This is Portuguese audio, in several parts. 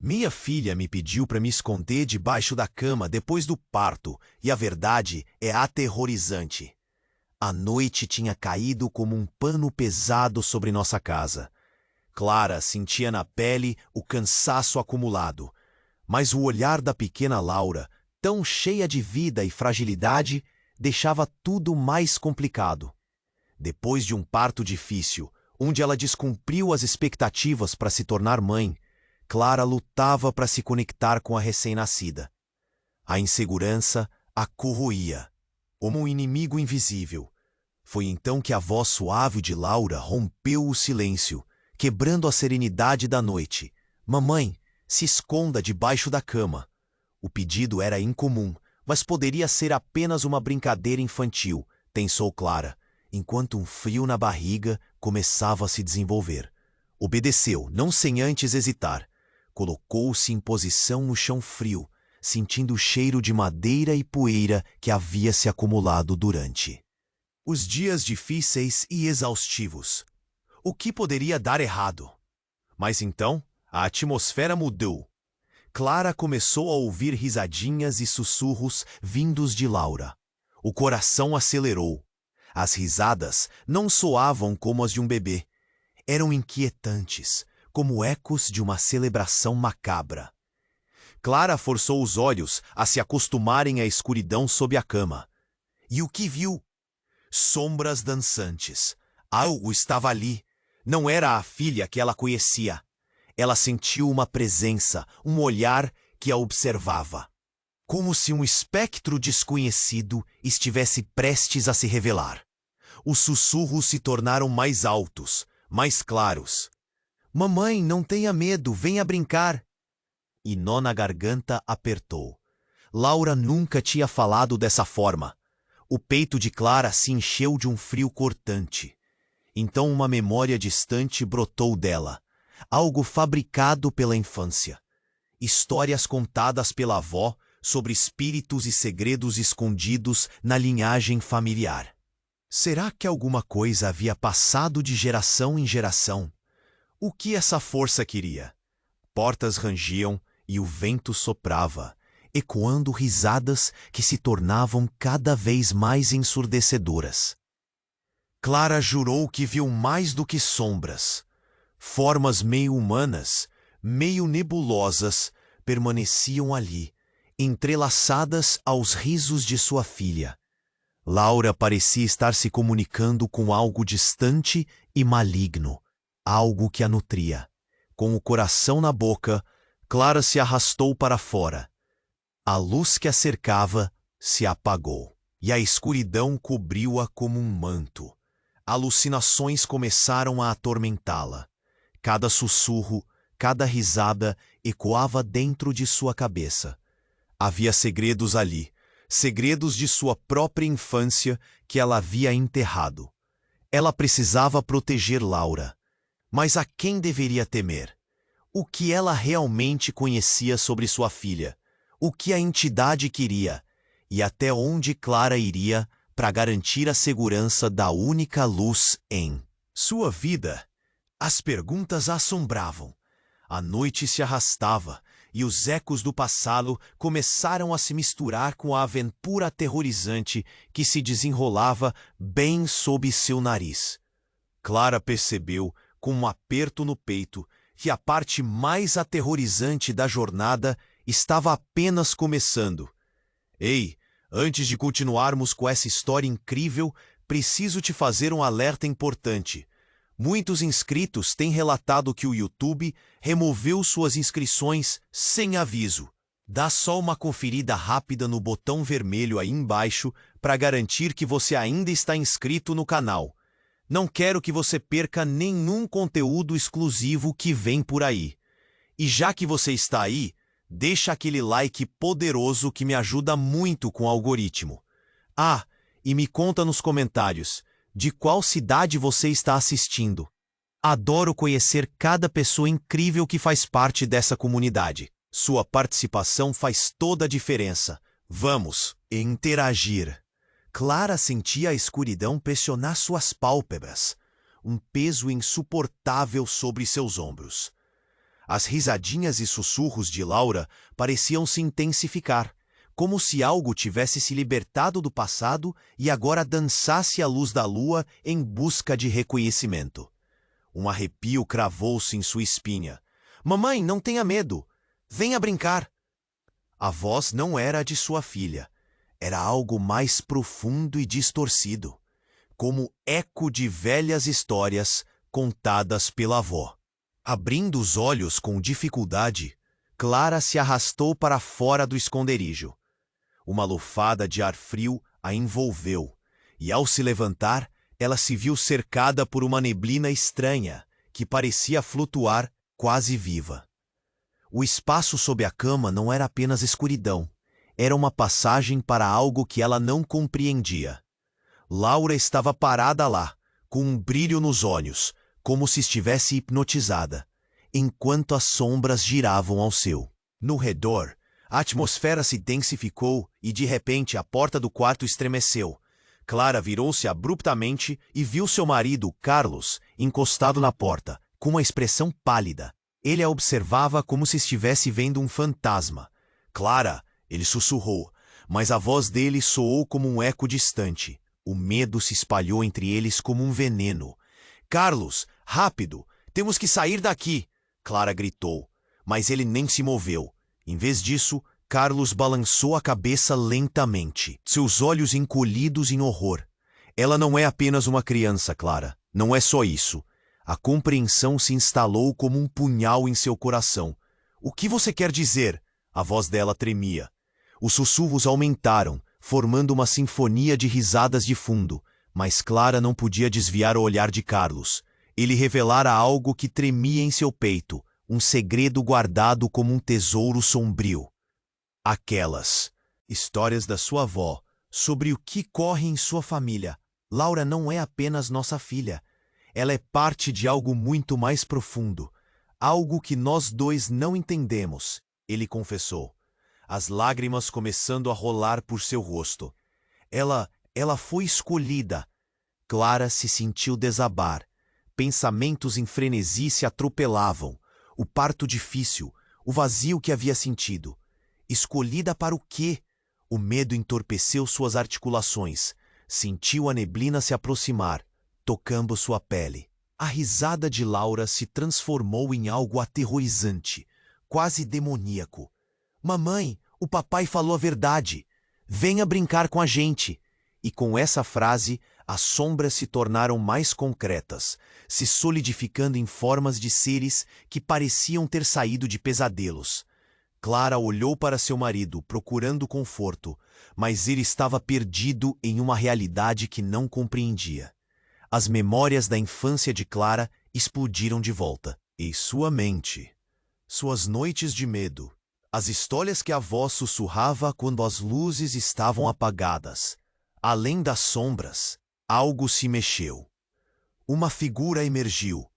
Minha filha me pediu para me esconder debaixo da cama depois do parto, e a verdade é aterrorizante. A noite tinha caído como um pano pesado sobre nossa casa. Clara sentia na pele o cansaço acumulado, mas o olhar da pequena Laura, tão cheia de vida e fragilidade, deixava tudo mais complicado. Depois de um parto difícil, onde ela descumpriu as expectativas para se tornar mãe, Clara lutava para se conectar com a recém-nascida. A insegurança a corroía, como um inimigo invisível. Foi então que a voz suave de Laura rompeu o silêncio, quebrando a serenidade da noite. Mamãe, se esconda debaixo da cama. O pedido era incomum, mas poderia ser apenas uma brincadeira infantil, pensou Clara, enquanto um frio na barriga começava a se desenvolver. Obedeceu, não sem antes hesitar. Colocou-se em posição no chão frio, sentindo o cheiro de madeira e poeira que havia se acumulado durante os dias difíceis e exaustivos. O que poderia dar errado? Mas então, a atmosfera mudou. Clara começou a ouvir risadinhas e sussurros vindos de Laura. O coração acelerou. As risadas não soavam como as de um bebê. Eram inquietantes, como ecos de uma celebração macabra. Clara forçou os olhos a se acostumarem à escuridão sob a cama. E o que viu? Sombras dançantes. Algo estava ali. Não era a filha que ela conhecia. Ela sentiu uma presença, um olhar que a observava. Como se um espectro desconhecido estivesse prestes a se revelar. Os sussurros se tornaram mais altos, mais claros. Mamãe, não tenha medo, venha brincar. E nó na garganta apertou. Laura nunca tinha falado dessa forma. O peito de Clara se encheu de um frio cortante. Então uma memória distante brotou dela. Algo fabricado pela infância. Histórias contadas pela avó sobre espíritos e segredos escondidos na linhagem familiar. Será que alguma coisa havia passado de geração em geração? O que essa força queria? Portas rangiam e o vento soprava, ecoando risadas que se tornavam cada vez mais ensurdecedoras. Clara jurou que viu mais do que sombras. Formas meio humanas, meio nebulosas, permaneciam ali, entrelaçadas aos risos de sua filha. Laura parecia estar se comunicando com algo distante e maligno, algo que a nutria. Com o coração na boca, Clara se arrastou para fora. A luz que a cercava se apagou, e a escuridão cobriu-a como um manto. Alucinações começaram a atormentá-la. Cada sussurro, cada risada ecoava dentro de sua cabeça. Havia segredos ali, segredos de sua própria infância que ela havia enterrado. Ela precisava proteger Laura. Mas a quem deveria temer? O que ela realmente conhecia sobre sua filha? O que a entidade queria? E até onde Clara iria para garantir a segurança da única luz em sua vida? As perguntas a assombravam. A noite se arrastava e os ecos do passado começaram a se misturar com a aventura aterrorizante que se desenrolava bem sob seu nariz. Clara percebeu, com um aperto no peito, que a parte mais aterrorizante da jornada estava apenas começando. Ei, antes de continuarmos com essa história incrível, preciso te fazer um alerta importante. Muitos inscritos têm relatado que o YouTube removeu suas inscrições sem aviso. Dá só uma conferida rápida no botão vermelho aí embaixo para garantir que você ainda está inscrito no canal. Não quero que você perca nenhum conteúdo exclusivo que vem por aí. E já que você está aí, deixa aquele like poderoso que me ajuda muito com o algoritmo. Ah, e me conta nos comentários de qual cidade você está assistindo. Adoro conhecer cada pessoa incrível que faz parte dessa comunidade. Sua participação faz toda a diferença. Vamos interagir. Clara sentia a escuridão pressionar suas pálpebras, um peso insuportável sobre seus ombros. As risadinhas e sussurros de Laura pareciam se intensificar, como se algo tivesse se libertado do passado e agora dançasse à luz da lua em busca de reconhecimento. Um arrepio cravou-se em sua espinha. Mamãe, não tenha medo. Venha brincar. A voz não era a de sua filha. Era algo mais profundo e distorcido, como eco de velhas histórias contadas pela avó. Abrindo os olhos com dificuldade, Clara se arrastou para fora do esconderijo. Uma lufada de ar frio a envolveu, e ao se levantar, ela se viu cercada por uma neblina estranha, que parecia flutuar quase viva. O espaço sob a cama não era apenas escuridão, era uma passagem para algo que ela não compreendia. Laura estava parada lá, com um brilho nos olhos, como se estivesse hipnotizada, enquanto as sombras giravam ao seu. No redor, a atmosfera se densificou e, de repente, a porta do quarto estremeceu. Clara virou-se abruptamente e viu seu marido, Carlos, encostado na porta, com uma expressão pálida. Ele a observava como se estivesse vendo um fantasma. Clara, ele sussurrou, mas a voz dele soou como um eco distante. O medo se espalhou entre eles como um veneno. Carlos, rápido! Temos que sair daqui! Clara gritou, mas ele nem se moveu. Em vez disso, Carlos balançou a cabeça lentamente, seus olhos encolhidos em horror. Ela não é apenas uma criança, Clara. Não é só isso. A compreensão se instalou como um punhal em seu coração. O que você quer dizer? A voz dela tremia. Os sussurros aumentaram, formando uma sinfonia de risadas de fundo, mas Clara não podia desviar o olhar de Carlos. Ele revelara algo que tremia em seu peito, um segredo guardado como um tesouro sombrio. Aquelas histórias da sua avó sobre o que corre em sua família. Laura não é apenas nossa filha. Ela é parte de algo muito mais profundo, algo que nós dois não entendemos, ele confessou, as lágrimas começando a rolar por seu rosto. Ela foi escolhida. Clara se sentiu desabar. Pensamentos em frenesi se atropelavam. O parto difícil, o vazio que havia sentido. Escolhida para o quê? O medo entorpeceu suas articulações. Sentiu a neblina se aproximar, tocando sua pele. A risada de Laura se transformou em algo aterrorizante, quase demoníaco. Mamãe, o papai falou a verdade. Venha brincar com a gente. E com essa frase, as sombras se tornaram mais concretas, se solidificando em formas de seres que pareciam ter saído de pesadelos. Clara olhou para seu marido, procurando conforto, mas ele estava perdido em uma realidade que não compreendia. As memórias da infância de Clara explodiram de volta. E sua mente, suas noites de medo, as histórias que a avó sussurrava quando as luzes estavam apagadas. Além das sombras, algo se mexeu. Uma figura emergiu.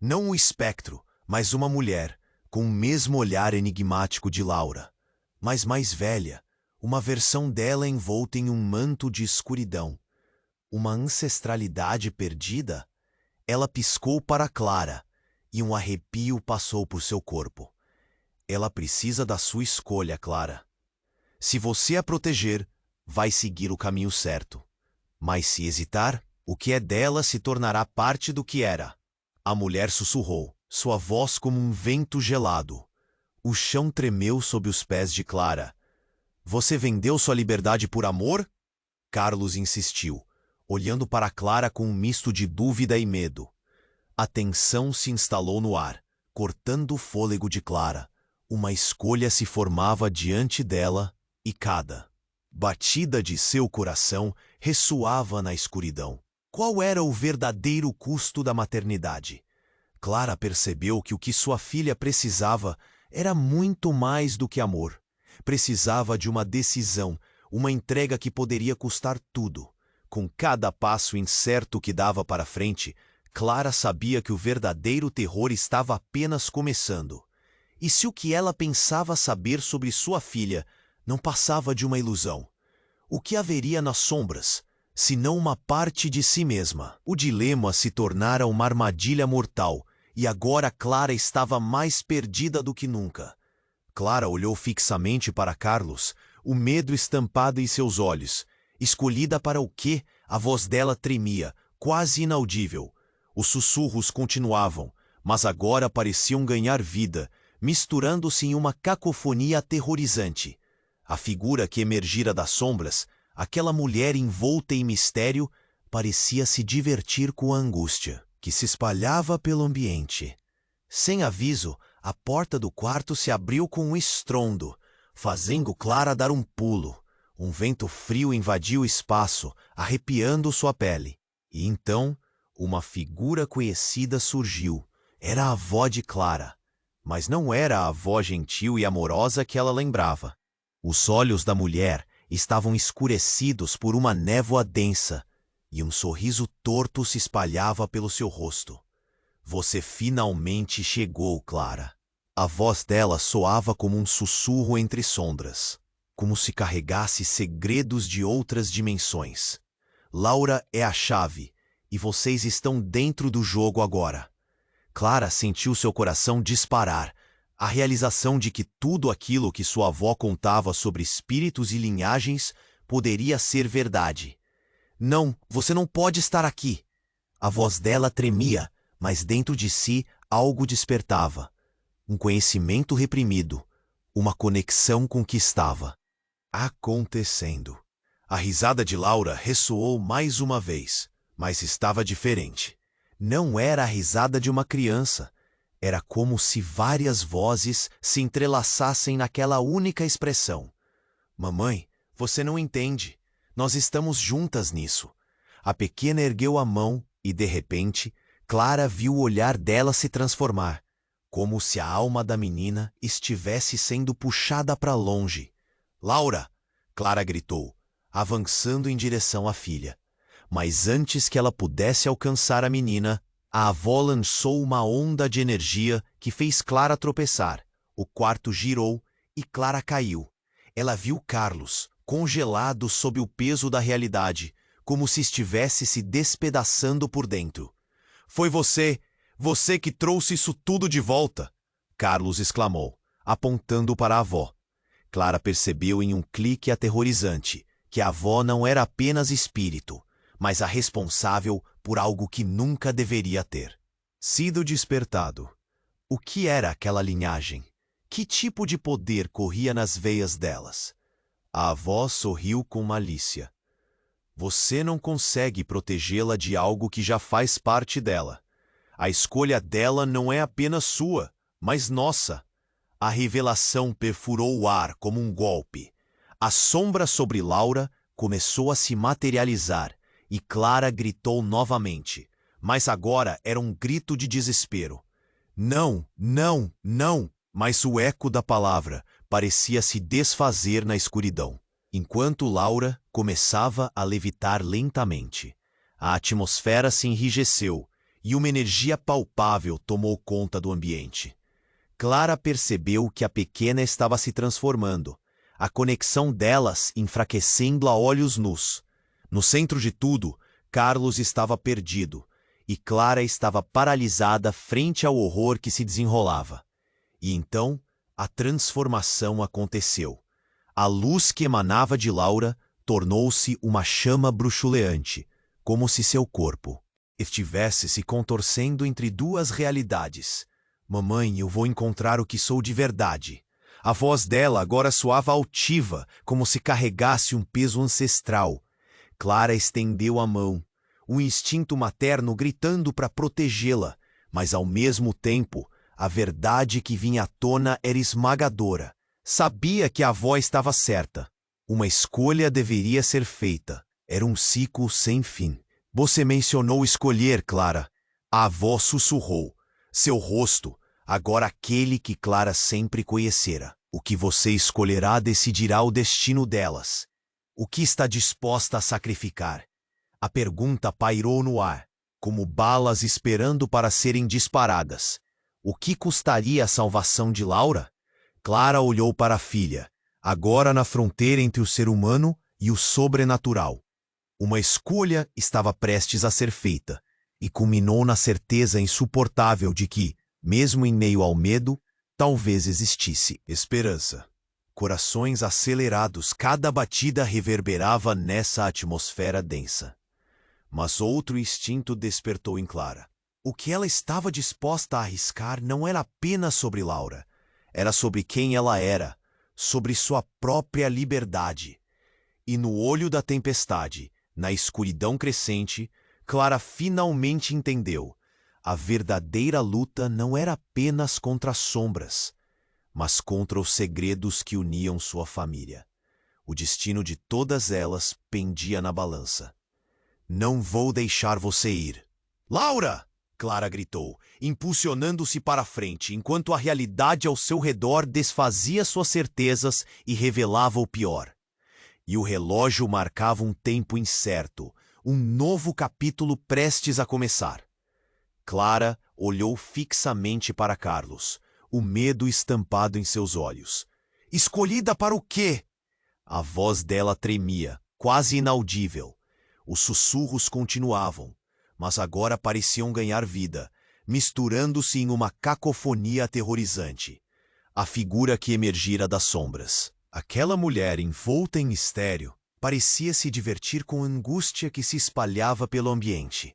Não um espectro, mas uma mulher, com o mesmo olhar enigmático de Laura, mas mais velha, uma versão dela envolta em um manto de escuridão. Uma ancestralidade perdida? Ela piscou para Clara, e um arrepio passou por seu corpo. Ela precisa da sua escolha, Clara. Se você a proteger, vai seguir o caminho certo. Mas se hesitar, o que é dela se tornará parte do que era. A mulher sussurrou, sua voz como um vento gelado. O chão tremeu sob os pés de Clara. Você vendeu sua liberdade por amor? Carlos insistiu, olhando para Clara com um misto de dúvida e medo. A tensão se instalou no ar, cortando o fôlego de Clara. Uma escolha se formava diante dela e cada batida de seu coração ressoava na escuridão. Qual era o verdadeiro custo da maternidade? Clara percebeu que o que sua filha precisava era muito mais do que amor. Precisava de uma decisão, uma entrega que poderia custar tudo. Com cada passo incerto que dava para frente, Clara sabia que o verdadeiro terror estava apenas começando. E se o que ela pensava saber sobre sua filha não passava de uma ilusão? O que haveria nas sombras, se não uma parte de si mesma? O dilema se tornara uma armadilha mortal, e agora Clara estava mais perdida do que nunca. Clara olhou fixamente para Carlos, o medo estampado em seus olhos. Escolhida para o quê? A voz dela tremia, quase inaudível. Os sussurros continuavam, mas agora pareciam ganhar vida, misturando-se em uma cacofonia aterrorizante. A figura que emergira das sombras, aquela mulher envolta em mistério, parecia se divertir com a angústia que se espalhava pelo ambiente. Sem aviso, a porta do quarto se abriu com um estrondo, fazendo Clara dar um pulo. Um vento frio invadiu o espaço, arrepiando sua pele. E então, uma figura conhecida surgiu. Era a avó de Clara. Mas não era a avó gentil e amorosa que ela lembrava. Os olhos da mulher estavam escurecidos por uma névoa densa, e um sorriso torto se espalhava pelo seu rosto. Você finalmente chegou, Clara. A voz dela soava como um sussurro entre sombras, como se carregasse segredos de outras dimensões. Laura é a chave, e vocês estão dentro do jogo agora. Clara sentiu seu coração disparar, a realização de que tudo aquilo que sua avó contava sobre espíritos e linhagens poderia ser verdade. Não, você não pode estar aqui. A voz dela tremia, mas dentro de si algo despertava. Um conhecimento reprimido, uma conexão com o que estava acontecendo. A risada de Laura ressoou mais uma vez, mas estava diferente. Não era a risada de uma criança. Era como se várias vozes se entrelaçassem naquela única expressão. Mamãe, você não entende. Nós estamos juntas nisso. A pequena ergueu a mão e, de repente, Clara viu o olhar dela se transformar, como se a alma da menina estivesse sendo puxada para longe. Laura! Clara gritou, avançando em direção à filha. Mas antes que ela pudesse alcançar a menina, a avó lançou uma onda de energia que fez Clara tropeçar. O quarto girou e Clara caiu. Ela viu Carlos, congelado sob o peso da realidade, como se estivesse se despedaçando por dentro. Foi você que trouxe isso tudo de volta, Carlos exclamou, apontando para a avó. Clara percebeu em um clique aterrorizante que a avó não era apenas espírito, mas a responsável por algo que nunca deveria ter sido despertado. O que era aquela linhagem? Que tipo de poder corria nas veias delas? A avó sorriu com malícia. Você não consegue protegê-la de algo que já faz parte dela. A escolha dela não é apenas sua, mas nossa. A revelação perfurou o ar como um golpe. A sombra sobre Laura começou a se materializar e Clara gritou novamente, mas agora era um grito de desespero. Não, não, não! Mas o eco da palavra parecia se desfazer na escuridão, enquanto Laura começava a levitar lentamente. A atmosfera se enrijeceu e uma energia palpável tomou conta do ambiente. Clara percebeu que a pequena estava se transformando, a conexão delas enfraquecendo a olhos nus. No centro de tudo, Carlos estava perdido, e Clara estava paralisada frente ao horror que se desenrolava. E então, a transformação aconteceu. A luz que emanava de Laura tornou-se uma chama bruxuleante, como se seu corpo estivesse se contorcendo entre duas realidades. Mamãe, eu vou encontrar o que sou de verdade. A voz dela agora soava altiva, como se carregasse um peso ancestral. Clara estendeu a mão, o instinto materno gritando para protegê-la, mas ao mesmo tempo, a verdade que vinha à tona era esmagadora. Sabia que a avó estava certa. Uma escolha deveria ser feita. Era um ciclo sem fim. Você mencionou escolher, Clara. A avó sussurrou. Seu rosto, agora aquele que Clara sempre conhecera. O que você escolherá decidirá o destino delas. O que está disposta a sacrificar? A pergunta pairou no ar, como balas esperando para serem disparadas. O que custaria a salvação de Laura? Clara olhou para a filha, agora na fronteira entre o ser humano e o sobrenatural. Uma escolha estava prestes a ser feita, e culminou na certeza insuportável de que, mesmo em meio ao medo, talvez existisse esperança. Corações acelerados, cada batida reverberava nessa atmosfera densa. Mas outro instinto despertou em Clara. O que ela estava disposta a arriscar não era apenas sobre Laura. Era sobre quem ela era, sobre sua própria liberdade. E no olho da tempestade, na escuridão crescente, Clara finalmente entendeu. A verdadeira luta não era apenas contra as sombras, mas contra os segredos que uniam sua família. O destino de todas elas pendia na balança. Não vou deixar você ir. Laura! Clara gritou, impulsionando-se para a frente, enquanto a realidade ao seu redor desfazia suas certezas e revelava o pior. E o relógio marcava um tempo incerto, um novo capítulo prestes a começar. Clara olhou fixamente para Carlos, o medo estampado em seus olhos. Escolhida para o quê? A voz dela tremia, quase inaudível. Os sussurros continuavam, mas agora pareciam ganhar vida, misturando-se em uma cacofonia aterrorizante. A figura que emergira das sombras. Aquela mulher envolta em mistério parecia se divertir com a angústia que se espalhava pelo ambiente.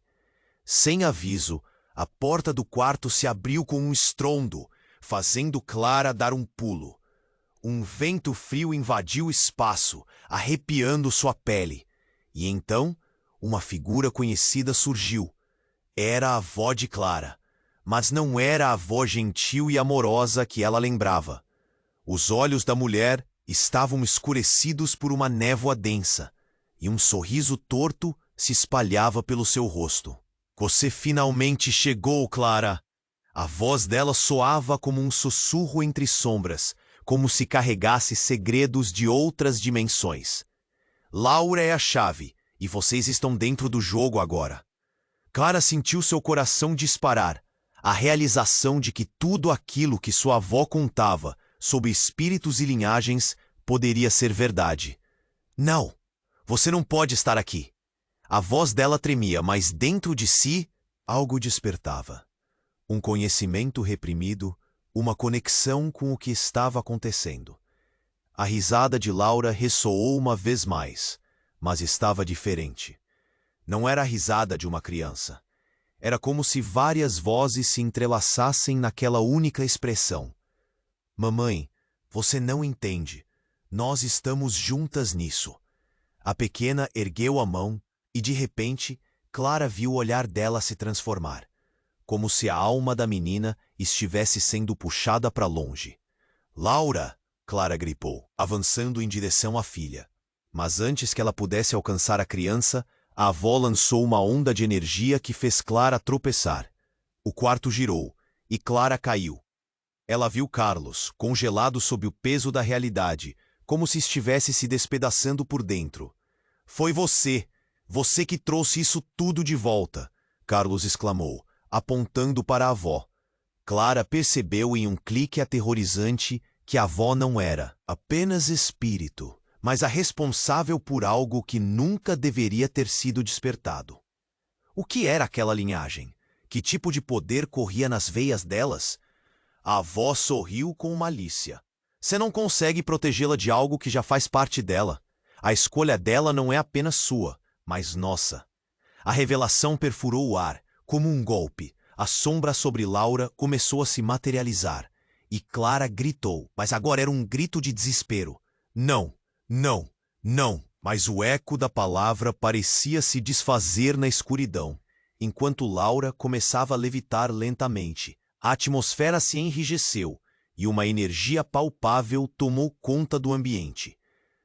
Sem aviso, a porta do quarto se abriu com um estrondo, fazendo Clara dar um pulo. Um vento frio invadiu o espaço, arrepiando sua pele. E então, uma figura conhecida surgiu. Era a avó de Clara, mas não era a avó gentil e amorosa que ela lembrava. Os olhos da mulher estavam escurecidos por uma névoa densa, e um sorriso torto se espalhava pelo seu rosto. Você finalmente chegou, Clara! A voz dela soava como um sussurro entre sombras, como se carregasse segredos de outras dimensões. Laura é a chave, e vocês estão dentro do jogo agora. Clara sentiu seu coração disparar, a realização de que tudo aquilo que sua avó contava sobre espíritos e linhagens poderia ser verdade. Não, você não pode estar aqui. A voz dela tremia, mas dentro de si algo despertava. Um conhecimento reprimido, uma conexão com o que estava acontecendo. A risada de Laura ressoou uma vez mais, mas estava diferente. Não era a risada de uma criança. Era como se várias vozes se entrelaçassem naquela única expressão. Mamãe, você não entende. Nós estamos juntas nisso. A pequena ergueu a mão e, de repente, Clara viu o olhar dela se transformar, como se a alma da menina estivesse sendo puxada para longe. Laura! Clara gripou, avançando em direção à filha. Mas antes que ela pudesse alcançar a criança, a avó lançou uma onda de energia que fez Clara tropeçar. O quarto girou, e Clara caiu. Ela viu Carlos, congelado sob o peso da realidade, como se estivesse se despedaçando por dentro. Foi você! Você que trouxe isso tudo de volta! Carlos exclamou, apontando para a avó. Clara percebeu em um clique aterrorizante que a avó não era apenas espírito, mas a responsável por algo que nunca deveria ter sido despertado. O que era aquela linhagem? Que tipo de poder corria nas veias delas? A avó sorriu com malícia. Você não consegue protegê-la de algo que já faz parte dela. A escolha dela não é apenas sua, mas nossa. A revelação perfurou o ar, como um golpe. A sombra sobre Laura começou a se materializar. E Clara gritou, mas agora era um grito de desespero. Não, não, não. Mas o eco da palavra parecia se desfazer na escuridão, enquanto Laura começava a levitar lentamente. A atmosfera se enrijeceu e uma energia palpável tomou conta do ambiente.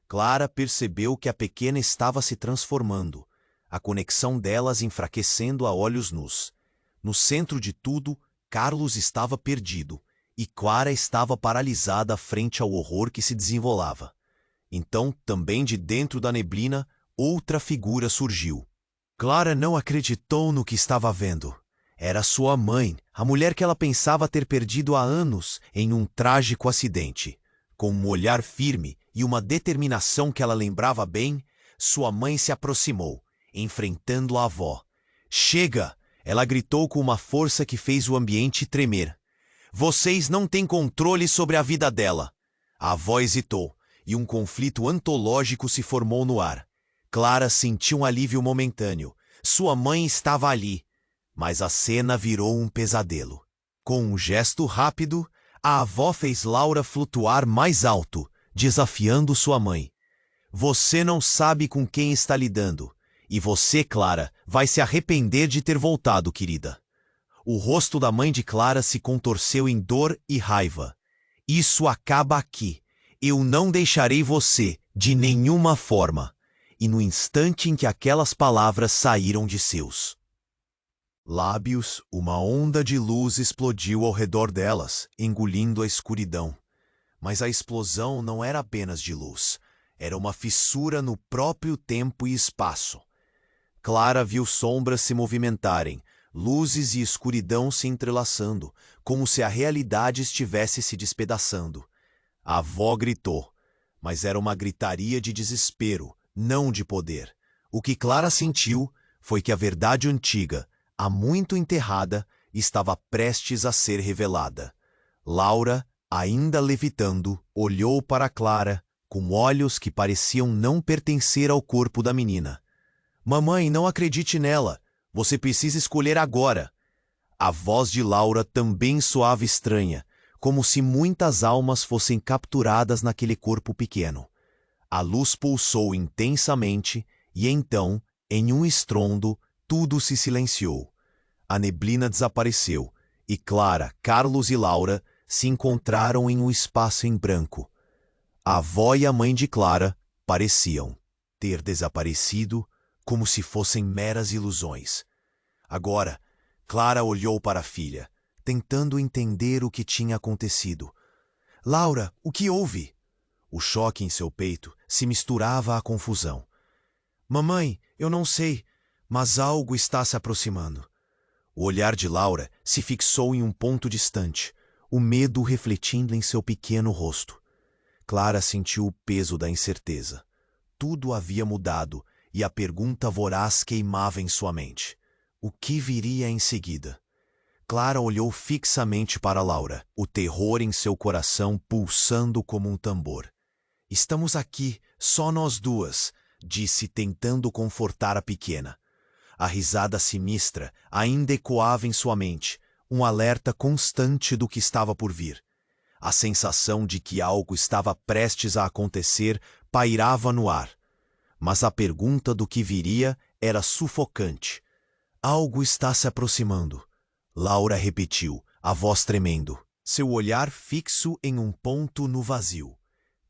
Clara percebeu que a pequena estava se transformando, a conexão delas enfraquecendo a olhos nus. No centro de tudo, Carlos estava perdido, e Clara estava paralisada frente ao horror que se desenrolava. Então, também de dentro da neblina, outra figura surgiu. Clara não acreditou no que estava vendo. Era sua mãe, a mulher que ela pensava ter perdido há anos em um trágico acidente. Com um olhar firme e uma determinação que ela lembrava bem, sua mãe se aproximou, enfrentando a avó. Chega! Ela gritou com uma força que fez o ambiente tremer. Vocês não têm controle sobre a vida dela. A avó hesitou, e um conflito antológico se formou no ar. Clara sentiu um alívio momentâneo. Sua mãe estava ali, mas a cena virou um pesadelo. Com um gesto rápido, a avó fez Laura flutuar mais alto, desafiando sua mãe. Você não sabe com quem está lidando. E você, Clara, vai se arrepender de ter voltado, querida. O rosto da mãe de Clara se contorceu em dor e raiva. Isso acaba aqui. Eu não deixarei você, de nenhuma forma. E no instante em que aquelas palavras saíram de seus lábios, uma onda de luz explodiu ao redor delas, engolindo a escuridão. Mas a explosão não era apenas de luz. Era uma fissura no próprio tempo e espaço. Clara viu sombras se movimentarem, luzes e escuridão se entrelaçando, como se a realidade estivesse se despedaçando. A avó gritou, mas era uma gritaria de desespero, não de poder. O que Clara sentiu foi que a verdade antiga, há muito enterrada, estava prestes a ser revelada. Laura, ainda levitando, olhou para Clara, com olhos que pareciam não pertencer ao corpo da menina. Mamãe, não acredite nela. Você precisa escolher agora. A voz de Laura também soava estranha, como se muitas almas fossem capturadas naquele corpo pequeno. A luz pulsou intensamente e então, em um estrondo, tudo se silenciou. A neblina desapareceu e Clara, Carlos e Laura se encontraram em um espaço em branco. A avó e a mãe de Clara pareciam ter desaparecido como se fossem meras ilusões. Agora, Clara olhou para a filha, tentando entender o que tinha acontecido. Laura, o que houve? O choque em seu peito se misturava à confusão. Mamãe, eu não sei, mas algo está se aproximando. O olhar de Laura se fixou em um ponto distante, o medo refletindo em seu pequeno rosto. Clara sentiu o peso da incerteza. Tudo havia mudado e a pergunta voraz queimava em sua mente. O que viria em seguida? Clara olhou fixamente para Laura, o terror em seu coração pulsando como um tambor. Estamos aqui, só nós duas, disse tentando confortar a pequena. A risada sinistra ainda ecoava em sua mente, um alerta constante do que estava por vir. A sensação de que algo estava prestes a acontecer pairava no ar. Mas a pergunta do que viria era sufocante. Algo está se aproximando. Laura repetiu, a voz tremendo, seu olhar fixo em um ponto no vazio.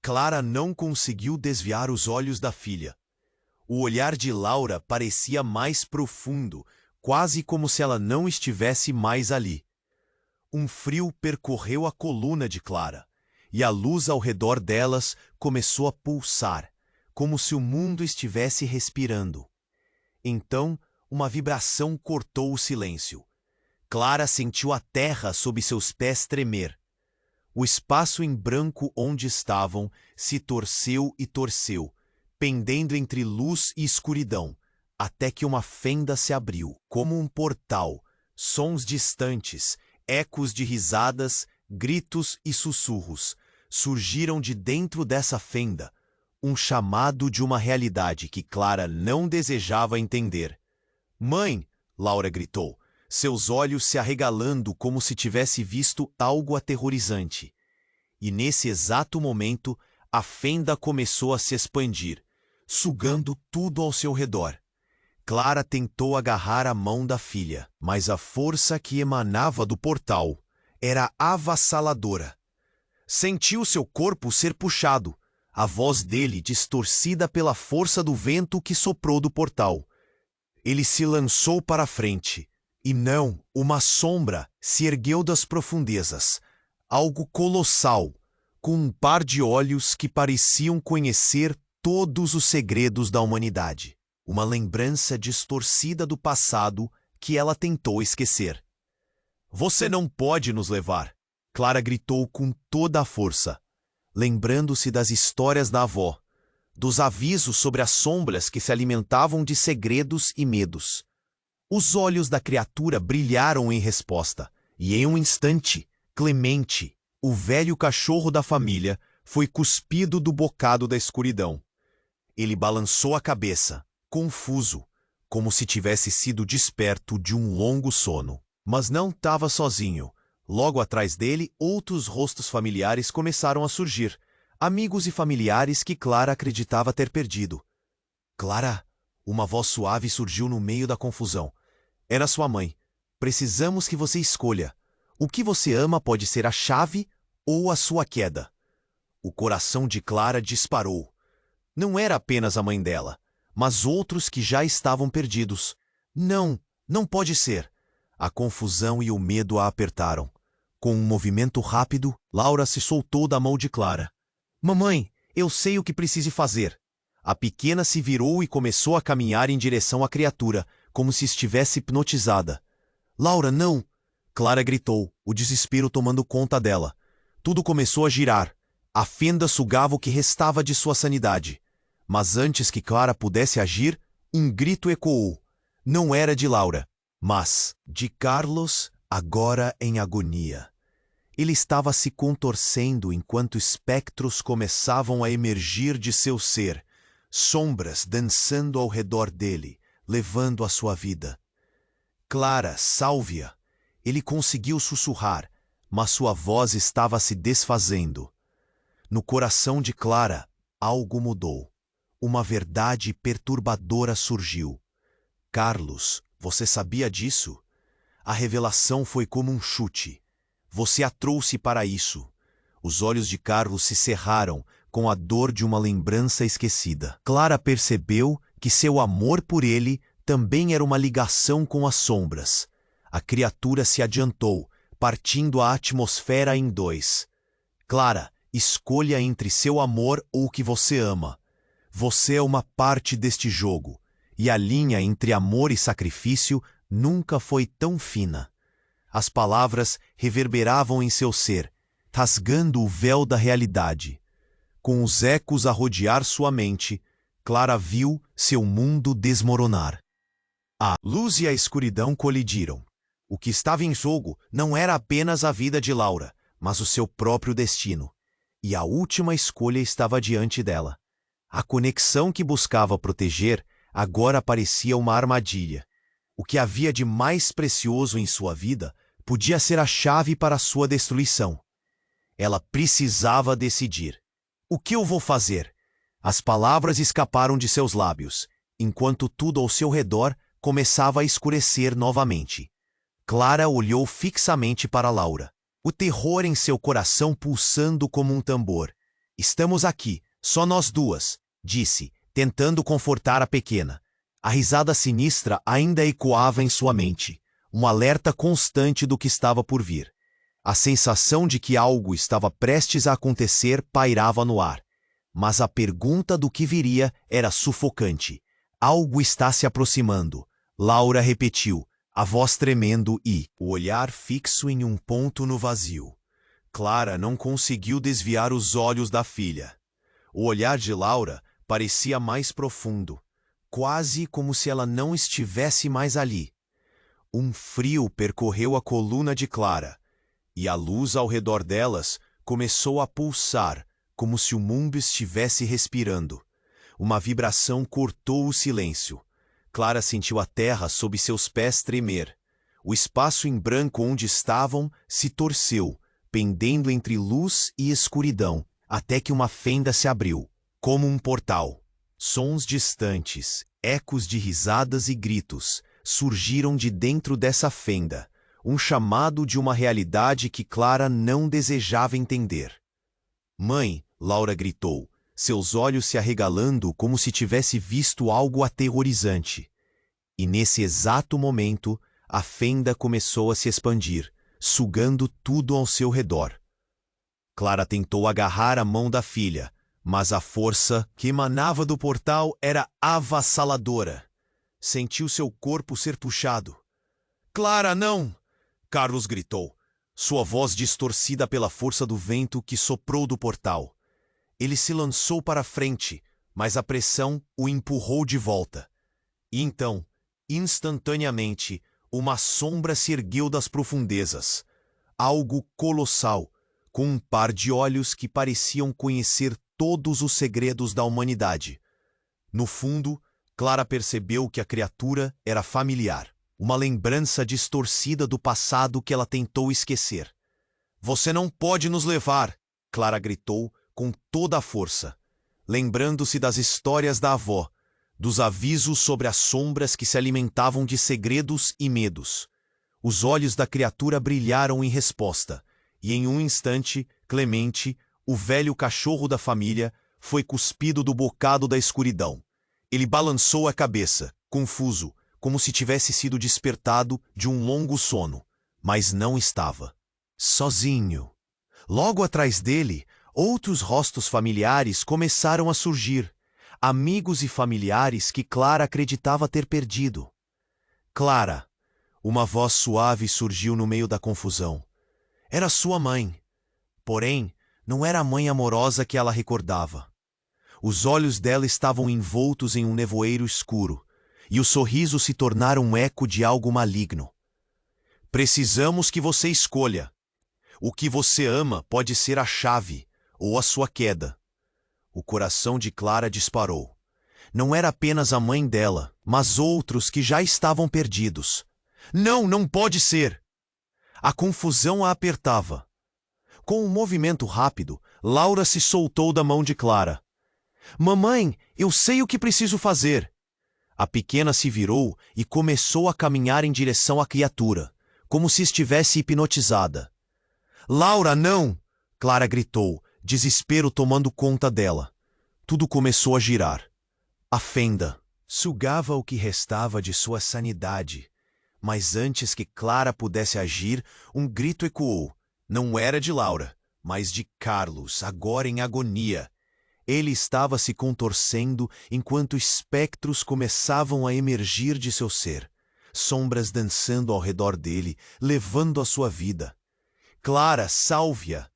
Clara não conseguiu desviar os olhos da filha. O olhar de Laura parecia mais profundo, quase como se ela não estivesse mais ali. Um frio percorreu a coluna de Clara, e a luz ao redor delas começou a pulsar, como se o mundo estivesse respirando. Então, uma vibração cortou o silêncio. Clara sentiu a terra sob seus pés tremer. O espaço em branco onde estavam se torceu e torceu, pendendo entre luz e escuridão, até que uma fenda se abriu, como um portal, sons distantes, ecos de risadas, gritos e sussurros, surgiram de dentro dessa fenda, um chamado de uma realidade que Clara não desejava entender. Mãe! Laura gritou, seus olhos se arregalando como se tivesse visto algo aterrorizante. E nesse exato momento, a fenda começou a se expandir, sugando tudo ao seu redor. Clara tentou agarrar a mão da filha, mas a força que emanava do portal era avassaladora. Sentiu seu corpo ser puxado, a voz dele distorcida pela força do vento que soprou do portal. Ele se lançou para a frente, e não, uma sombra se ergueu das profundezas, algo colossal, com um par de olhos que pareciam conhecer todos os segredos da humanidade. Uma lembrança distorcida do passado que ela tentou esquecer. Você não pode nos levar, Clara gritou com toda a força, lembrando-se das histórias da avó, dos avisos sobre as sombras que se alimentavam de segredos e medos. Os olhos da criatura brilharam em resposta, e em um instante, Clemente, o velho cachorro da família, foi cuspido do bocado da escuridão. Ele balançou a cabeça, confuso, como se tivesse sido desperto de um longo sono. Mas não estava sozinho. Logo atrás dele, outros rostos familiares começaram a surgir. Amigos e familiares que Clara acreditava ter perdido. Clara, uma voz suave surgiu no meio da confusão. Era sua mãe. Precisamos que você escolha. O que você ama pode ser a chave ou a sua queda. O coração de Clara disparou. Não era apenas a mãe dela, mas outros que já estavam perdidos. Não, não pode ser. A confusão e o medo a apertaram. Com um movimento rápido, Laura se soltou da mão de Clara. Mamãe, eu sei o que preciso fazer. A pequena se virou e começou a caminhar em direção à criatura, como se estivesse hipnotizada. Laura, não! Clara gritou, o desespero tomando conta dela. Tudo começou a girar. A fenda sugava o que restava de sua sanidade. Mas antes que Clara pudesse agir, um grito ecoou. Não era de Laura, mas de Carlos, agora em agonia. Ele estava se contorcendo enquanto espectros começavam a emergir de seu ser, sombras dançando ao redor dele, levando a sua vida. Clara, salve-a! Ele conseguiu sussurrar, mas sua voz estava se desfazendo. No coração de Clara, algo mudou. Uma verdade perturbadora surgiu. Carlos, você sabia disso? A revelação foi como um chute. Você a trouxe para isso. Os olhos de Carlos se cerraram com a dor de uma lembrança esquecida. Clara percebeu que seu amor por ele também era uma ligação com as sombras. A criatura se adiantou, partindo a atmosfera em dois. Clara, escolha entre seu amor ou o que você ama. Você é uma parte deste jogo, e a linha entre amor e sacrifício nunca foi tão fina. As palavras reverberavam em seu ser, rasgando o véu da realidade. Com os ecos a rodear sua mente, Clara viu seu mundo desmoronar. A luz e a escuridão colidiram. O que estava em jogo não era apenas a vida de Laura, mas o seu próprio destino. E a última escolha estava diante dela. A conexão que buscava proteger agora parecia uma armadilha. O que havia de mais precioso em sua vida podia ser a chave para sua destruição. Ela precisava decidir. O que eu vou fazer? As palavras escaparam de seus lábios, enquanto tudo ao seu redor começava a escurecer novamente. Clara olhou fixamente para Laura, o terror em seu coração pulsando como um tambor. Estamos aqui, só nós duas, disse, tentando confortar a pequena. A risada sinistra ainda ecoava em sua mente, um alerta constante do que estava por vir. A sensação de que algo estava prestes a acontecer pairava no ar. Mas a pergunta do que viria era sufocante. Algo está se aproximando. Laura repetiu, a voz tremendo e o olhar fixo em um ponto no vazio. Clara não conseguiu desviar os olhos da filha. O olhar de Laura parecia mais profundo, quase como se ela não estivesse mais ali. Um frio percorreu a coluna de Clara, e a luz ao redor delas começou a pulsar, como se o mundo estivesse respirando. Uma vibração cortou o silêncio. Clara sentiu a terra sob seus pés tremer. O espaço em branco onde estavam se torceu, pendendo entre luz e escuridão, até que uma fenda se abriu, como um portal. Sons distantes, ecos de risadas e gritos, surgiram de dentro dessa fenda, um chamado de uma realidade que Clara não desejava entender. Mãe, Laura gritou, seus olhos se arregalando como se tivesse visto algo aterrorizante. E nesse exato momento, a fenda começou a se expandir, sugando tudo ao seu redor. Clara tentou agarrar a mão da filha, mas a força que emanava do portal era avassaladora. Sentiu seu corpo ser puxado. Clara, não! Carlos gritou, sua voz distorcida pela força do vento que soprou do portal. Ele se lançou para frente, mas a pressão o empurrou de volta. E então, Instantaneamente, uma sombra se ergueu das profundezas. Algo colossal, com um par de olhos que pareciam conhecer todos os segredos da humanidade. No fundo, Clara percebeu que a criatura era familiar, uma lembrança distorcida do passado que ela tentou esquecer. "Você não pode nos levar!" Clara gritou com toda a força, lembrando-se das histórias da avó, dos avisos sobre as sombras que se alimentavam de segredos e medos. Os olhos da criatura brilharam em resposta, e em um instante, Clemente, o velho cachorro da família, foi cuspido do bocado da escuridão. Ele balançou a cabeça, confuso, como se tivesse sido despertado de um longo sono, mas não estava. Sozinho. Logo atrás dele, outros rostos familiares começaram a surgir, amigos e familiares que Clara acreditava ter perdido. "Clara!" Uma voz suave surgiu no meio da confusão. Era sua mãe. Porém, não era a mãe amorosa que ela recordava. Os olhos dela estavam envoltos em um nevoeiro escuro, e o sorriso se tornara um eco de algo maligno. "Precisamos que você escolha. O que você ama pode ser a chave, ou a sua queda." O coração de Clara disparou. Não era apenas a mãe dela, mas outros que já estavam perdidos. "Não, não pode ser!" A confusão a apertava. Com um movimento rápido, Laura se soltou da mão de Clara. "Mamãe, eu sei o que preciso fazer." A pequena se virou e começou a caminhar em direção à criatura, como se estivesse hipnotizada. "Laura, não!" Clara gritou, desespero tomando conta dela. Tudo começou a girar. A fenda sugava o que restava de sua sanidade. Mas antes que Clara pudesse agir, um grito ecoou. Não era de Laura, mas de Carlos, agora em agonia. Ele estava se contorcendo enquanto espectros começavam a emergir de seu ser, sombras dançando ao redor dele, levando a sua vida. "Clara, salve-a!"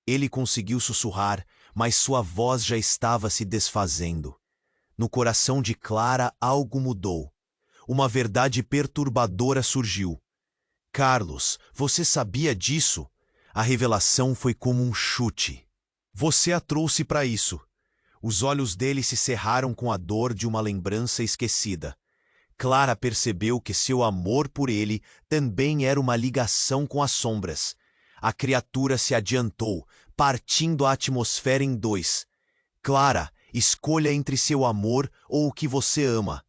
Ele conseguiu sussurrar, mas sua voz já estava se desfazendo. No coração de Clara algo mudou. Uma verdade perturbadora surgiu. "Carlos, você sabia disso?" A revelação foi como um chute. "Você a trouxe para isso." Os olhos dele se cerraram com a dor de uma lembrança esquecida. Clara percebeu que seu amor por ele também era uma ligação com as sombras. A criatura se adiantou, partindo a atmosfera em dois. "Clara, escolha entre seu amor ou o que você ama.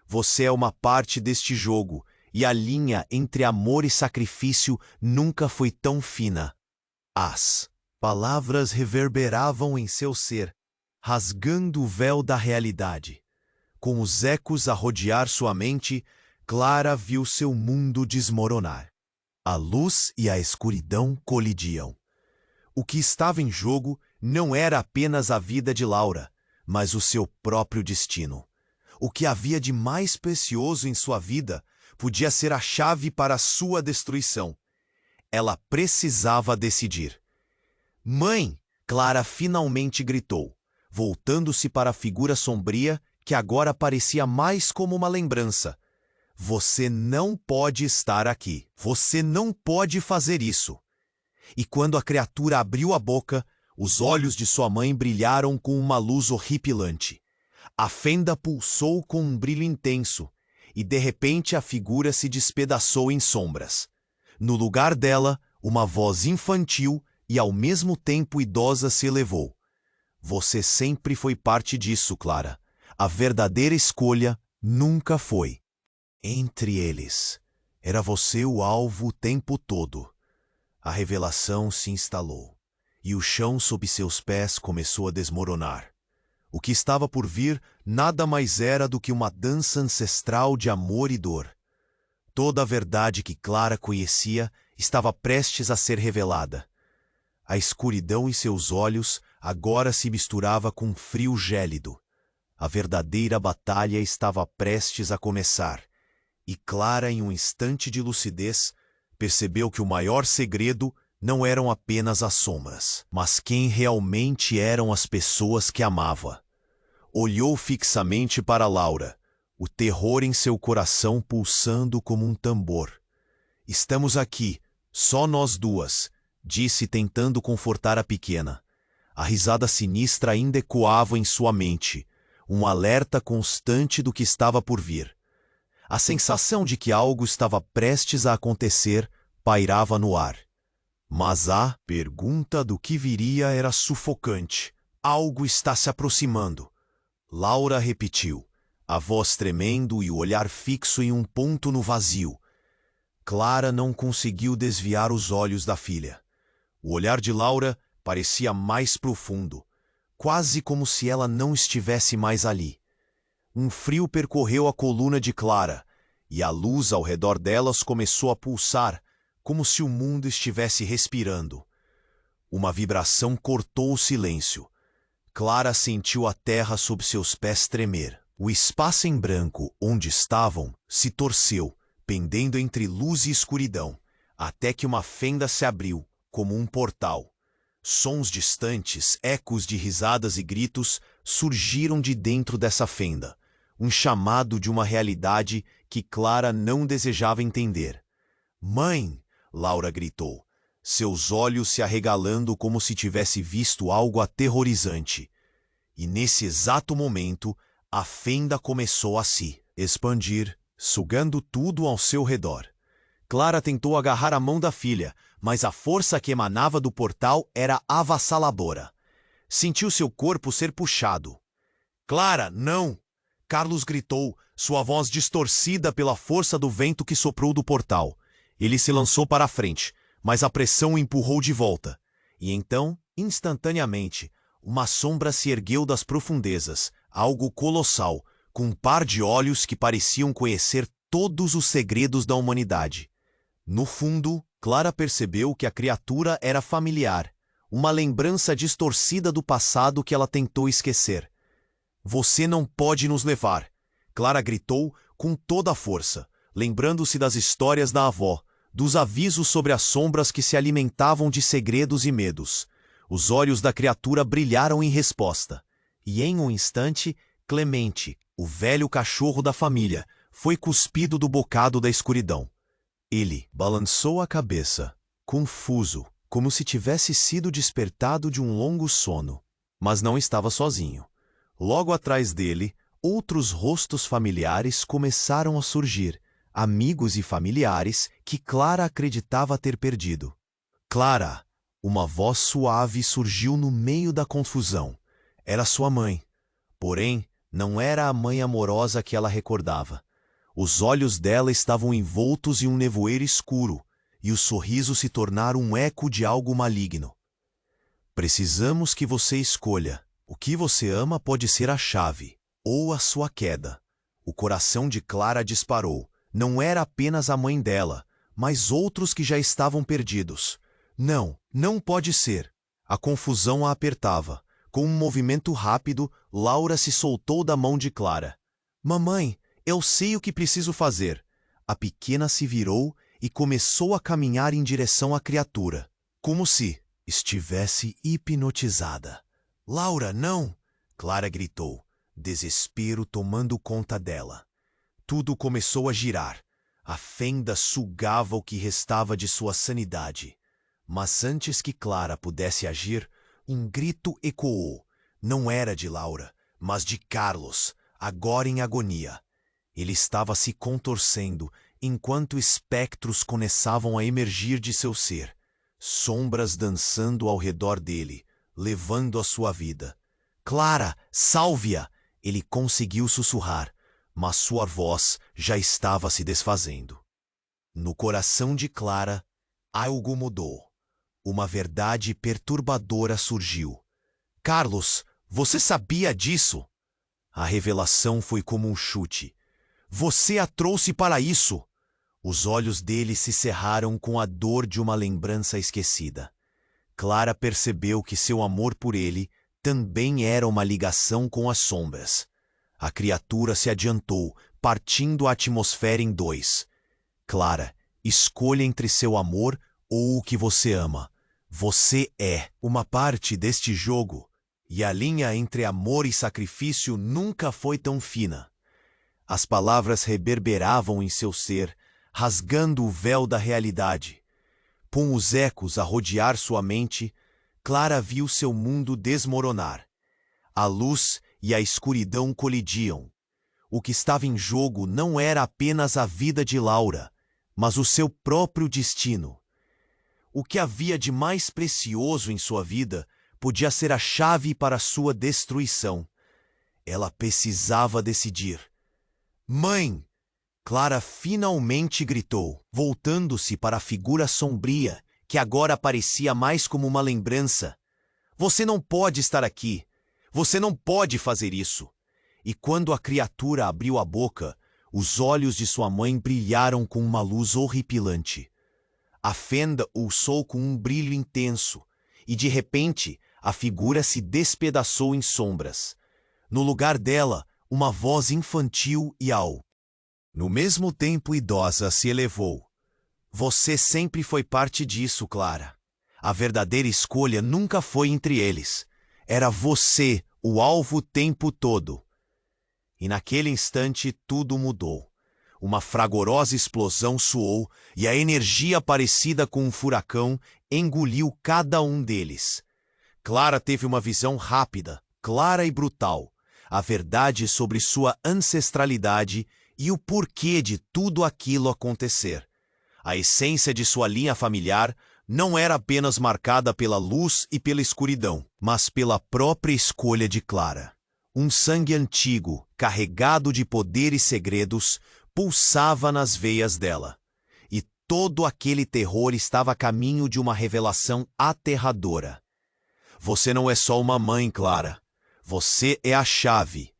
Você é uma parte deste jogo, e a linha entre amor e sacrifício nunca foi tão fina." As palavras reverberavam em seu ser, rasgando o véu da realidade. Com os ecos a rodear sua mente, Clara viu seu mundo desmoronar. A luz e a escuridão colidiam. O que estava em jogo não era apenas a vida de Laura, mas o seu próprio destino. O que havia de mais precioso em sua vida podia ser a chave para a sua destruição. Ela precisava decidir. "Mãe!" Clara finalmente gritou, voltando-se para a figura sombria que agora parecia mais como uma lembrança. "Você não pode estar aqui. Você não pode fazer isso." E quando a criatura abriu a boca, os olhos de sua mãe brilharam com uma luz horripilante. A fenda pulsou com um brilho intenso, e de repente a figura se despedaçou em sombras. No lugar dela, uma voz infantil e ao mesmo tempo idosa se elevou. "Você sempre foi parte disso, Clara. A verdadeira escolha nunca foi. Entre eles, era você o alvo o tempo todo." A revelação se instalou, e o chão sob seus pés começou a desmoronar. O que estava por vir nada mais era do que uma dança ancestral de amor e dor. Toda a verdade que Clara conhecia estava prestes a ser revelada. A escuridão em seus olhos agora se misturava com um frio gélido. A verdadeira batalha estava prestes a começar, e Clara, em um instante de lucidez, percebeu que o maior segredo não eram apenas as sombras, mas quem realmente eram as pessoas que amava. Olhou fixamente para Laura, o terror em seu coração pulsando como um tambor. Estamos aqui, só nós duas, disse tentando confortar a pequena. A risada sinistra ainda ecoava em sua mente, um alerta constante do que estava por vir. A sensação de que algo estava prestes a acontecer pairava no ar. Mas a pergunta do que viria era sufocante. Algo está se aproximando. Laura repetiu, a voz tremendo e o olhar fixo em um ponto no vazio. Clara não conseguiu desviar os olhos da filha. O olhar de Laura parecia mais profundo, quase como se ela não estivesse mais ali. Um frio percorreu a coluna de Clara, e a luz ao redor delas começou a pulsar, como se o mundo estivesse respirando. Uma vibração cortou o silêncio. Clara sentiu a terra sob seus pés tremer. O espaço em branco onde estavam se torceu, pendendo entre luz e escuridão, até que uma fenda se abriu, como um portal. Sons distantes, ecos de risadas e gritos, surgiram de dentro dessa fenda, um chamado de uma realidade que Clara não desejava entender. "Mãe!" Laura gritou, seus olhos se arregalando como se tivesse visto algo aterrorizante. E nesse exato momento, a fenda começou a se expandir, sugando tudo ao seu redor. Clara tentou agarrar a mão da filha, mas a força que emanava do portal era avassaladora. Sentiu seu corpo ser puxado. "Clara, não!" Carlos gritou, sua voz distorcida pela força do vento que soprou do portal. Ele se lançou para a frente, mas a pressão o empurrou de volta. E então, instantaneamente, uma sombra se ergueu das profundezas, algo colossal, com um par de olhos que pareciam conhecer todos os segredos da humanidade. No fundo, Clara percebeu que a criatura era familiar, uma lembrança distorcida do passado que ela tentou esquecer. "Você não pode nos levar!" Clara gritou com toda a força, lembrando-se das histórias da avó, dos avisos sobre as sombras que se alimentavam de segredos e medos. Os olhos da criatura brilharam em resposta. E em um instante, Clemente, o velho cachorro da família, foi cuspido do bocado da escuridão. Ele balançou a cabeça, confuso, como se tivesse sido despertado de um longo sono. Mas não estava sozinho. Logo atrás dele, outros rostos familiares começaram a surgir, amigos e familiares que Clara acreditava ter perdido. "Clara!" Uma voz suave surgiu no meio da confusão. Era sua mãe. Porém, não era a mãe amorosa que ela recordava. Os olhos dela estavam envoltos em um nevoeiro escuro, e o sorriso se tornara um eco de algo maligno. "Precisamos que você escolha. O que você ama pode ser a chave, ou a sua queda." O coração de Clara disparou. Não era apenas a mãe dela, mas outros que já estavam perdidos. Não, não pode ser. A confusão a apertava. Com um movimento rápido, Laura se soltou da mão de Clara. "Mamãe, eu sei o que preciso fazer." A pequena se virou e começou a caminhar em direção à criatura, como se estivesse hipnotizada. "Laura, não!" Clara gritou, desespero tomando conta dela. Tudo começou a girar. A fenda sugava o que restava de sua sanidade. Mas antes que Clara pudesse agir, um grito ecoou. Não era de Laura, mas de Carlos, agora em agonia. Ele estava se contorcendo, enquanto espectros começavam a emergir de seu ser, sombras dançando ao redor dele, levando a sua vida. "Clara, salve-a!" Ele conseguiu sussurrar, mas sua voz já estava se desfazendo. No coração de Clara, algo mudou. Uma verdade perturbadora surgiu. "Carlos, você sabia disso?" A revelação foi como um chute. "Você a trouxe para isso!" Os olhos dele se cerraram com a dor de uma lembrança esquecida. Clara percebeu que seu amor por ele também era uma ligação com as sombras. A criatura se adiantou, partindo a atmosfera em dois. "Clara, escolha entre seu amor ou o que você ama. Você é uma parte deste jogo, e a linha entre amor e sacrifício nunca foi tão fina." As palavras reverberavam em seu ser, rasgando o véu da realidade. Com os ecos a rodear sua mente, Clara viu seu mundo desmoronar. A luz e a escuridão colidiam. O que estava em jogo não era apenas a vida de Laura, mas o seu próprio destino. O que havia de mais precioso em sua vida podia ser a chave para sua destruição. Ela precisava decidir. Mãe! Clara finalmente gritou, voltando-se para a figura sombria, que agora parecia mais como uma lembrança. Você não pode estar aqui. Você não pode fazer isso. E quando a criatura abriu a boca, os olhos de sua mãe brilharam com uma luz horripilante. A fenda ulçou com um brilho intenso, e de repente a figura se despedaçou em sombras. No lugar dela, uma voz infantil e no mesmo tempo idosa se elevou. Você sempre foi parte disso, Clara. A verdadeira escolha nunca foi entre eles. Era você o alvo o tempo todo. E naquele instante tudo mudou. Uma fragorosa explosão soou e a energia parecida com um furacão engoliu cada um deles. Clara teve uma visão rápida, clara e brutal. A verdade sobre sua ancestralidade e o porquê de tudo aquilo acontecer. A essência de sua linha familiar não era apenas marcada pela luz e pela escuridão, mas pela própria escolha de Clara. Um sangue antigo, carregado de poder e segredos, pulsava nas veias dela. E todo aquele terror estava a caminho de uma revelação aterradora. Você não é só uma mãe, Clara. Você é a chave.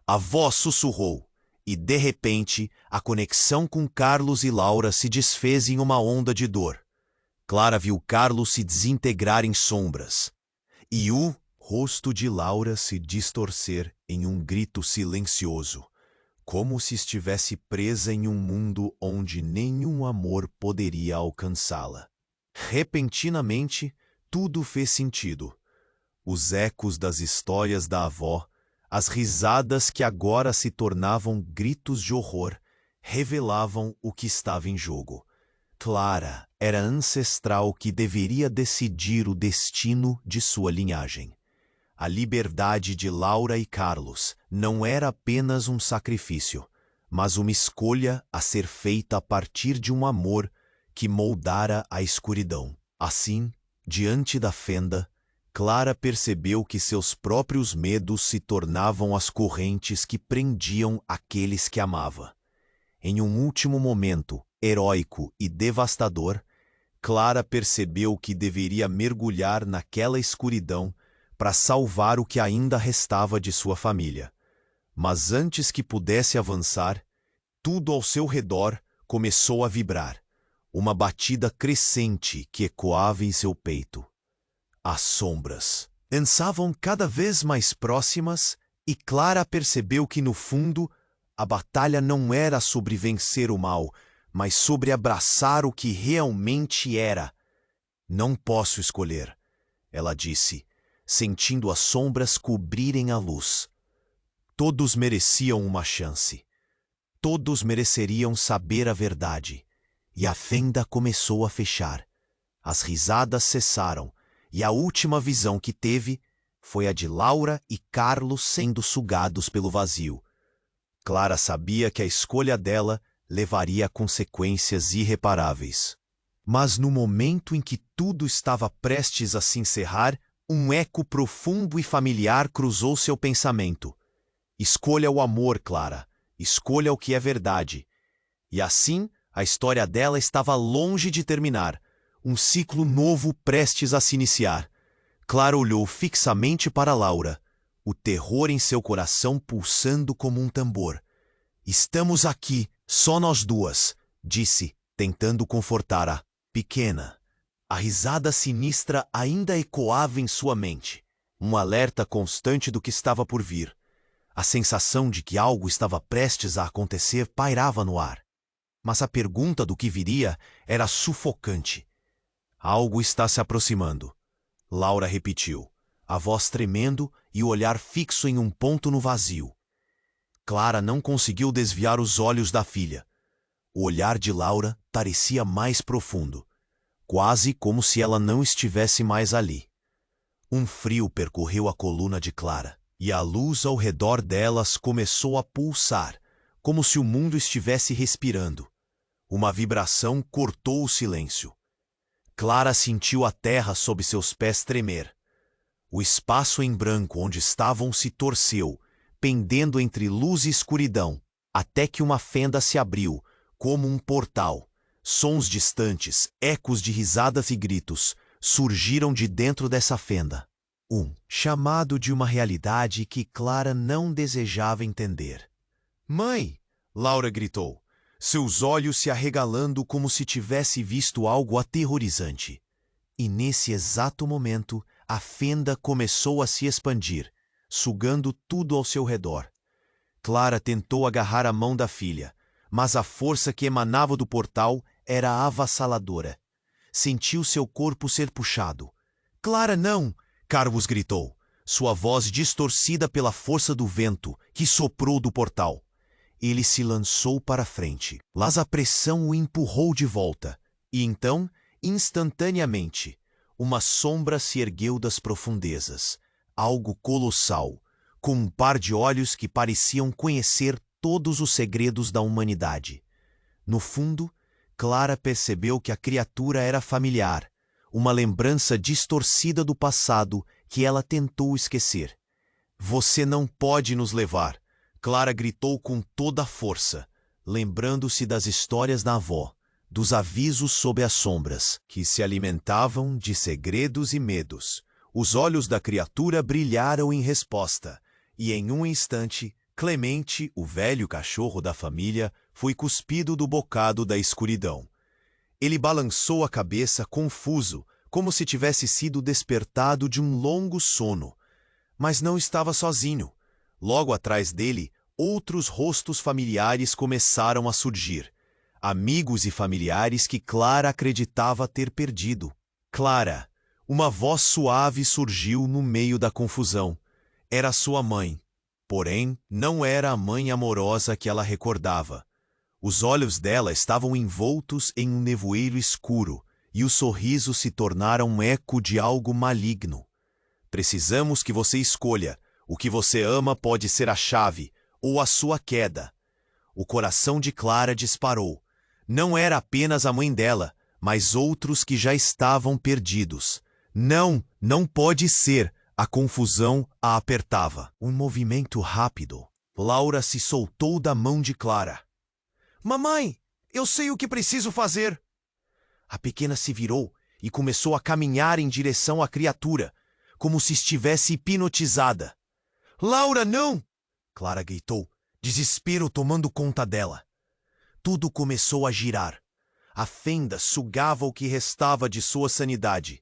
A voz sussurrou. E, de repente, a conexão com Carlos e Laura se desfez em uma onda de dor. Clara viu Carlos se desintegrar em sombras. E o rosto de Laura se distorcer em um grito silencioso, como se estivesse presa em um mundo onde nenhum amor poderia alcançá-la. Repentinamente, tudo fez sentido. Os ecos das histórias da avó, as risadas que agora se tornavam gritos de horror, revelavam o que estava em jogo. Clara era a ancestral que deveria decidir o destino de sua linhagem. A liberdade de Laura e Carlos não era apenas um sacrifício, mas uma escolha a ser feita a partir de um amor que moldara a escuridão. Assim, diante da fenda, Clara percebeu que seus próprios medos se tornavam as correntes que prendiam aqueles que amava. Em um último momento, heróico e devastador, Clara percebeu que deveria mergulhar naquela escuridão para salvar o que ainda restava de sua família. Mas antes que pudesse avançar, tudo ao seu redor começou a vibrar, uma batida crescente que ecoava em seu peito. As sombras dançavam cada vez mais próximas e Clara percebeu que, no fundo, a batalha não era sobre vencer o mal, mas sobre abraçar o que realmente era. Não posso escolher, ela disse, sentindo as sombras cobrirem a luz. Todos mereciam uma chance. Todos mereceriam saber a verdade. E a fenda começou a fechar. As risadas cessaram. E a última visão que teve foi a de Laura e Carlos sendo sugados pelo vazio. Clara sabia que a escolha dela levaria a consequências irreparáveis. Mas no momento em que tudo estava prestes a se encerrar, um eco profundo e familiar cruzou seu pensamento. Escolha o amor, Clara. Escolha o que é verdade. E assim, a história dela estava longe de terminar. Um ciclo novo prestes a se iniciar. Clara olhou fixamente para Laura, o terror em seu coração pulsando como um tambor. Estamos aqui, só nós duas, disse, tentando confortar a pequena. A risada sinistra ainda ecoava em sua mente, um alerta constante do que estava por vir. A sensação de que algo estava prestes a acontecer pairava no ar. Mas a pergunta do que viria era sufocante. Algo está se aproximando. Laura repetiu, a voz tremendo e o olhar fixo em um ponto no vazio. Clara não conseguiu desviar os olhos da filha. O olhar de Laura parecia mais profundo, quase como se ela não estivesse mais ali. Um frio percorreu a coluna de Clara, e a luz ao redor delas começou a pulsar, como se o mundo estivesse respirando. Uma vibração cortou o silêncio. Clara sentiu a terra sob seus pés tremer. O espaço em branco onde estavam se torceu, pendendo entre luz e escuridão, até que uma fenda se abriu, como um portal. Sons distantes, ecos de risadas e gritos, surgiram de dentro dessa fenda. Um chamado de uma realidade que Clara não desejava entender. "Mãe!" Laura gritou, seus olhos se arregalando como se tivesse visto algo aterrorizante. E nesse exato momento, a fenda começou a se expandir, sugando tudo ao seu redor. Clara tentou agarrar a mão da filha, mas a força que emanava do portal era avassaladora. Sentiu seu corpo ser puxado. "Clara, não!" Carlos gritou, sua voz distorcida pela força do vento que soprou do portal. Ele se lançou para frente, mas a pressão o empurrou de volta, e então, instantaneamente, uma sombra se ergueu das profundezas, algo colossal, com um par de olhos que pareciam conhecer todos os segredos da humanidade. No fundo, Clara percebeu que a criatura era familiar, uma lembrança distorcida do passado que ela tentou esquecer. "Você não pode nos levar!" Clara gritou com toda a força, lembrando-se das histórias da avó, dos avisos sob as sombras, que se alimentavam de segredos e medos. Os olhos da criatura brilharam em resposta, e em um instante, Clemente, o velho cachorro da família, foi cuspido do bocado da escuridão. Ele balançou a cabeça confuso, como se tivesse sido despertado de um longo sono. Mas não estava sozinho. Logo atrás dele, outros rostos familiares começaram a surgir. Amigos e familiares que Clara acreditava ter perdido. "Clara!" Uma voz suave surgiu no meio da confusão. Era sua mãe. Porém, não era a mãe amorosa que ela recordava. Os olhos dela estavam envoltos em um nevoeiro escuro, e os sorrisos se tornaram um eco de algo maligno. "Precisamos que você escolha. O que você ama pode ser a chave, ou a sua queda." O coração de Clara disparou. Não era apenas a mãe dela, mas outros que já estavam perdidos. "Não, não pode ser!" A confusão a apertava. Um movimento rápido. Laura se soltou da mão de Clara. "Mamãe, eu sei o que preciso fazer!" A pequena se virou e começou a caminhar em direção à criatura, como se estivesse hipnotizada. "Laura, não!" Clara gritou, desespero tomando conta dela. Tudo começou a girar. A fenda sugava o que restava de sua sanidade.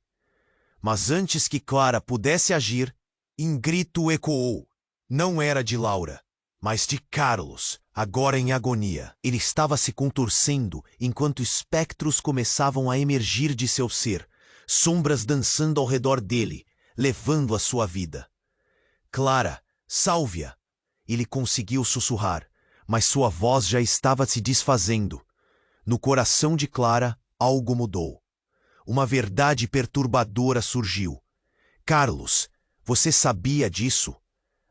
Mas antes que Clara pudesse agir, um grito ecoou. Não era de Laura, mas de Carlos, agora em agonia. Ele estava se contorcendo enquanto espectros começavam a emergir de seu ser, sombras dançando ao redor dele, levando a sua vida. "Clara, salve-a!" Ele conseguiu sussurrar, mas sua voz já estava se desfazendo. No coração de Clara, algo mudou. Uma verdade perturbadora surgiu. "Carlos, você sabia disso?"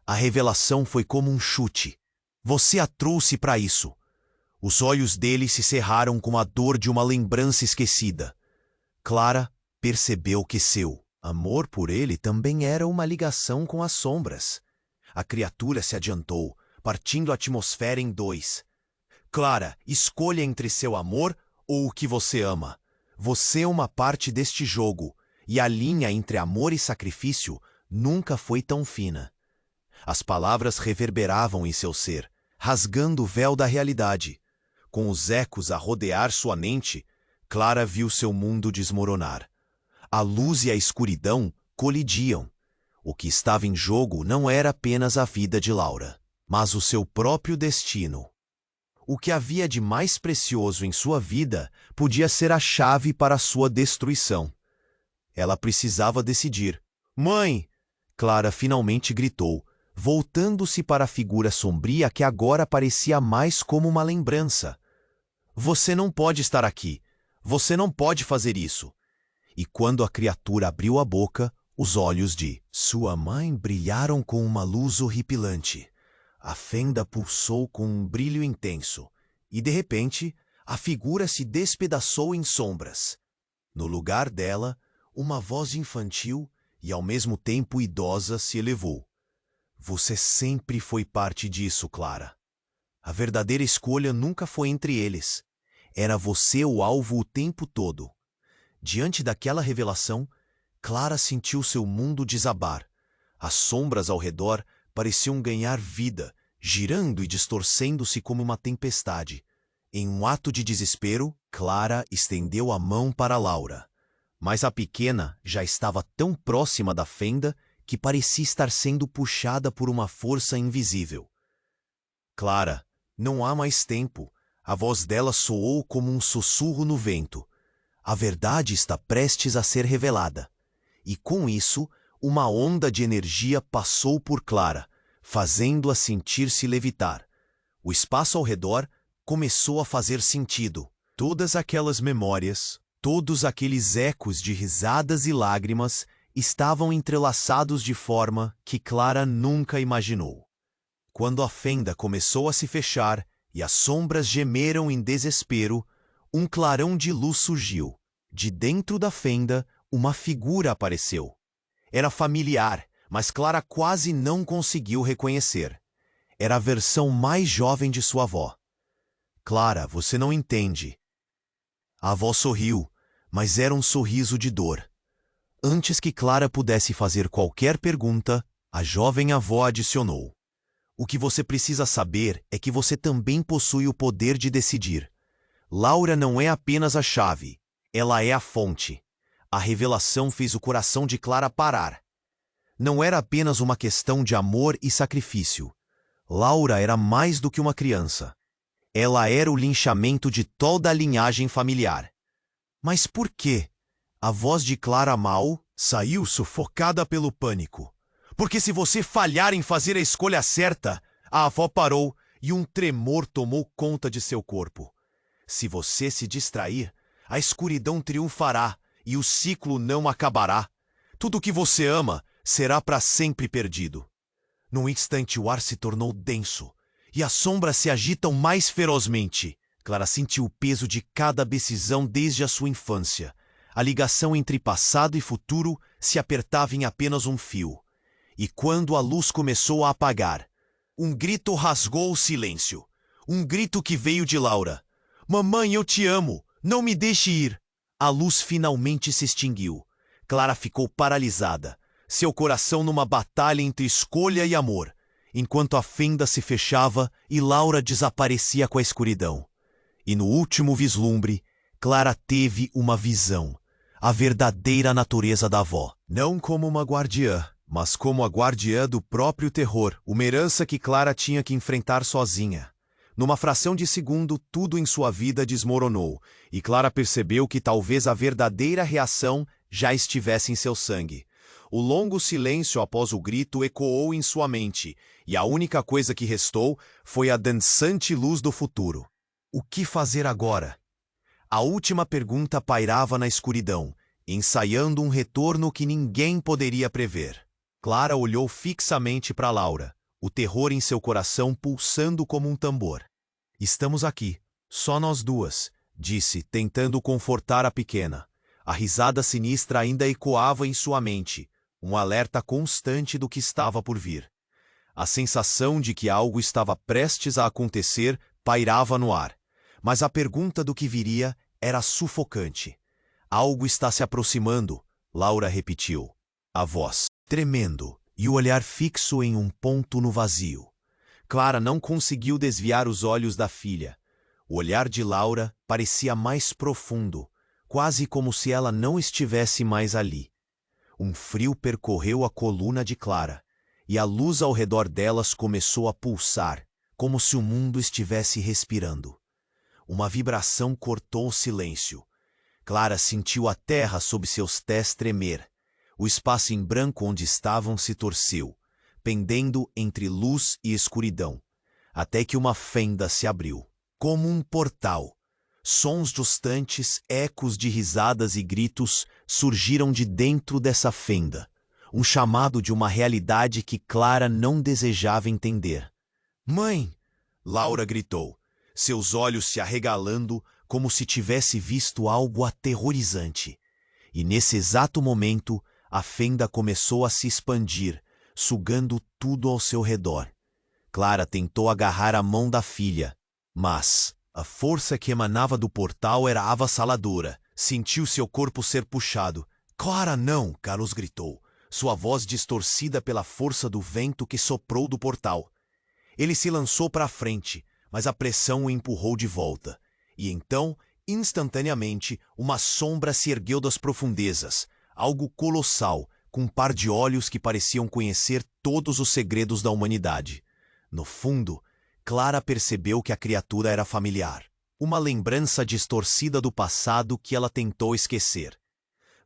A revelação foi como um chute. "Você a trouxe para isso." Os olhos dele se cerraram com a dor de uma lembrança esquecida. Clara percebeu que seu amor por ele também era uma ligação com as sombras. A criatura se adiantou, partindo a atmosfera em dois. "Clara, escolha entre seu amor ou o que você ama. Você é uma parte deste jogo, e a linha entre amor e sacrifício nunca foi tão fina." As palavras reverberavam em seu ser, rasgando o véu da realidade. Com os ecos a rodear sua mente, Clara viu seu mundo desmoronar. A luz e a escuridão colidiam. O que estava em jogo não era apenas a vida de Laura, mas o seu próprio destino. O que havia de mais precioso em sua vida podia ser a chave para a sua destruição. Ela precisava decidir. "Mãe!" Clara finalmente gritou, voltando-se para a figura sombria que agora parecia mais como uma lembrança. Você não pode estar aqui. Você não pode fazer isso. E quando a criatura abriu a boca, os olhos de sua mãe brilharam com uma luz horripilante. A fenda pulsou com um brilho intenso, e de repente, a figura se despedaçou em sombras. No lugar dela, uma voz infantil e ao mesmo tempo idosa se elevou. Você sempre foi parte disso, Clara. A verdadeira escolha nunca foi entre eles. Era você o alvo o tempo todo. Diante daquela revelação, Clara sentiu seu mundo desabar. As sombras ao redor pareciam ganhar vida, girando e distorcendo-se como uma tempestade. Em um ato de desespero, Clara estendeu a mão para Laura. Mas a pequena já estava tão próxima da fenda que parecia estar sendo puxada por uma força invisível. Clara, não há mais tempo. A voz dela soou como um sussurro no vento. A verdade está prestes a ser revelada. E com isso, uma onda de energia passou por Clara, fazendo-a sentir-se levitar. O espaço ao redor começou a fazer sentido. Todas aquelas memórias, todos aqueles ecos de risadas e lágrimas estavam entrelaçados de forma que Clara nunca imaginou. Quando a fenda começou a se fechar e as sombras gemeram em desespero, um clarão de luz surgiu. De dentro da fenda, uma figura apareceu. Era familiar, mas Clara quase não conseguiu reconhecer. Era a versão mais jovem de sua avó. Clara, você não entende. A avó sorriu, mas era um sorriso de dor. Antes que Clara pudesse fazer qualquer pergunta, a jovem avó adicionou. O que você precisa saber é que você também possui o poder de decidir. Laura não é apenas a chave, ela é a fonte. A revelação fez o coração de Clara parar. Não era apenas uma questão de amor e sacrifício. Laura era mais do que uma criança. Ela era o linchamento de toda a linhagem familiar. Mas por quê? A voz de Clara Mal saiu sufocada pelo pânico. Porque se você falhar em fazer a escolha certa, a avó parou e um tremor tomou conta de seu corpo. Se você se distrair, a escuridão triunfará e o ciclo não acabará. Tudo o que você ama será para sempre perdido. Num instante o ar se tornou denso e as sombras se agitam mais ferozmente. Clara sentiu o peso de cada decisão desde a sua infância. A ligação entre passado e futuro se apertava em apenas um fio. E quando a luz começou a apagar, um grito rasgou o silêncio. Um grito que veio de Laura. Mamãe, eu te amo! Não me deixe ir! A luz finalmente se extinguiu. Clara ficou paralisada, seu coração numa batalha entre escolha e amor, enquanto a fenda se fechava e Laura desaparecia com a escuridão. E no último vislumbre, Clara teve uma visão, a verdadeira natureza da avó. Não como uma guardiã, mas como a guardiã do próprio terror, uma herança que Clara tinha que enfrentar sozinha. Numa fração de segundo, tudo em sua vida desmoronou, e Clara percebeu que talvez a verdadeira reação já estivesse em seu sangue. O longo silêncio após o grito ecoou em sua mente, e a única coisa que restou foi a dançante luz do futuro. O que fazer agora? A última pergunta pairava na escuridão, ensaiando um retorno que ninguém poderia prever. Clara olhou fixamente para Laura, o terror em seu coração pulsando como um tambor. Estamos aqui, só nós duas, disse, tentando confortar a pequena. A risada sinistra ainda ecoava em sua mente, um alerta constante do que estava por vir. A sensação de que algo estava prestes a acontecer pairava no ar, mas a pergunta do que viria era sufocante. Algo está se aproximando, Laura repetiu, a voz tremendo e o olhar fixo em um ponto no vazio. Clara não conseguiu desviar os olhos da filha. O olhar de Laura parecia mais profundo, quase como se ela não estivesse mais ali. Um frio percorreu a coluna de Clara, e a luz ao redor delas começou a pulsar, como se o mundo estivesse respirando. Uma vibração cortou o silêncio. Clara sentiu a terra sob seus pés tremer. O espaço em branco onde estavam se torceu. pendendo entre luz e escuridão, até que uma fenda se abriu. Como um portal, sons distantes, ecos de risadas e gritos surgiram de dentro dessa fenda, um chamado de uma realidade que Clara não desejava entender. "Mãe!" Laura gritou, seus olhos se arregalando como se tivesse visto algo aterrorizante. E nesse exato momento, a fenda começou a se expandir, sugando tudo ao seu redor. Clara tentou agarrar a mão da filha, mas a força que emanava do portal era avassaladora. Sentiu seu corpo ser puxado. "Clara, não!" Carlos gritou, sua voz distorcida pela força do vento que soprou do portal. Ele se lançou para a frente, mas a pressão o empurrou de volta. E então, instantaneamente, uma sombra se ergueu das profundezas, algo colossal, com um par de olhos que pareciam conhecer todos os segredos da humanidade. No fundo, Clara percebeu que a criatura era familiar, uma lembrança distorcida do passado que ela tentou esquecer.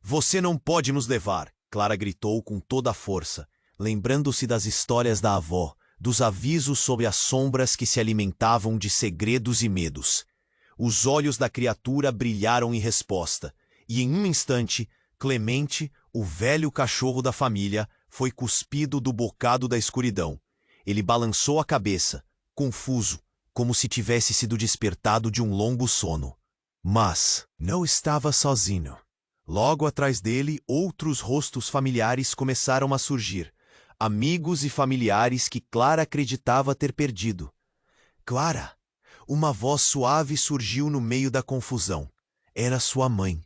"Você não pode nos levar!" Clara gritou com toda a força, lembrando-se das histórias da avó, dos avisos sobre as sombras que se alimentavam de segredos e medos. Os olhos da criatura brilharam em resposta, e em um instante, Clemente, o velho cachorro da família, foi cuspido do bocado da escuridão. Ele balançou a cabeça, confuso, como se tivesse sido despertado de um longo sono. Mas não estava sozinho. Logo atrás dele, outros rostos familiares começaram a surgir, amigos e familiares que Clara acreditava ter perdido. "Clara!" Uma voz suave surgiu no meio da confusão. Era sua mãe.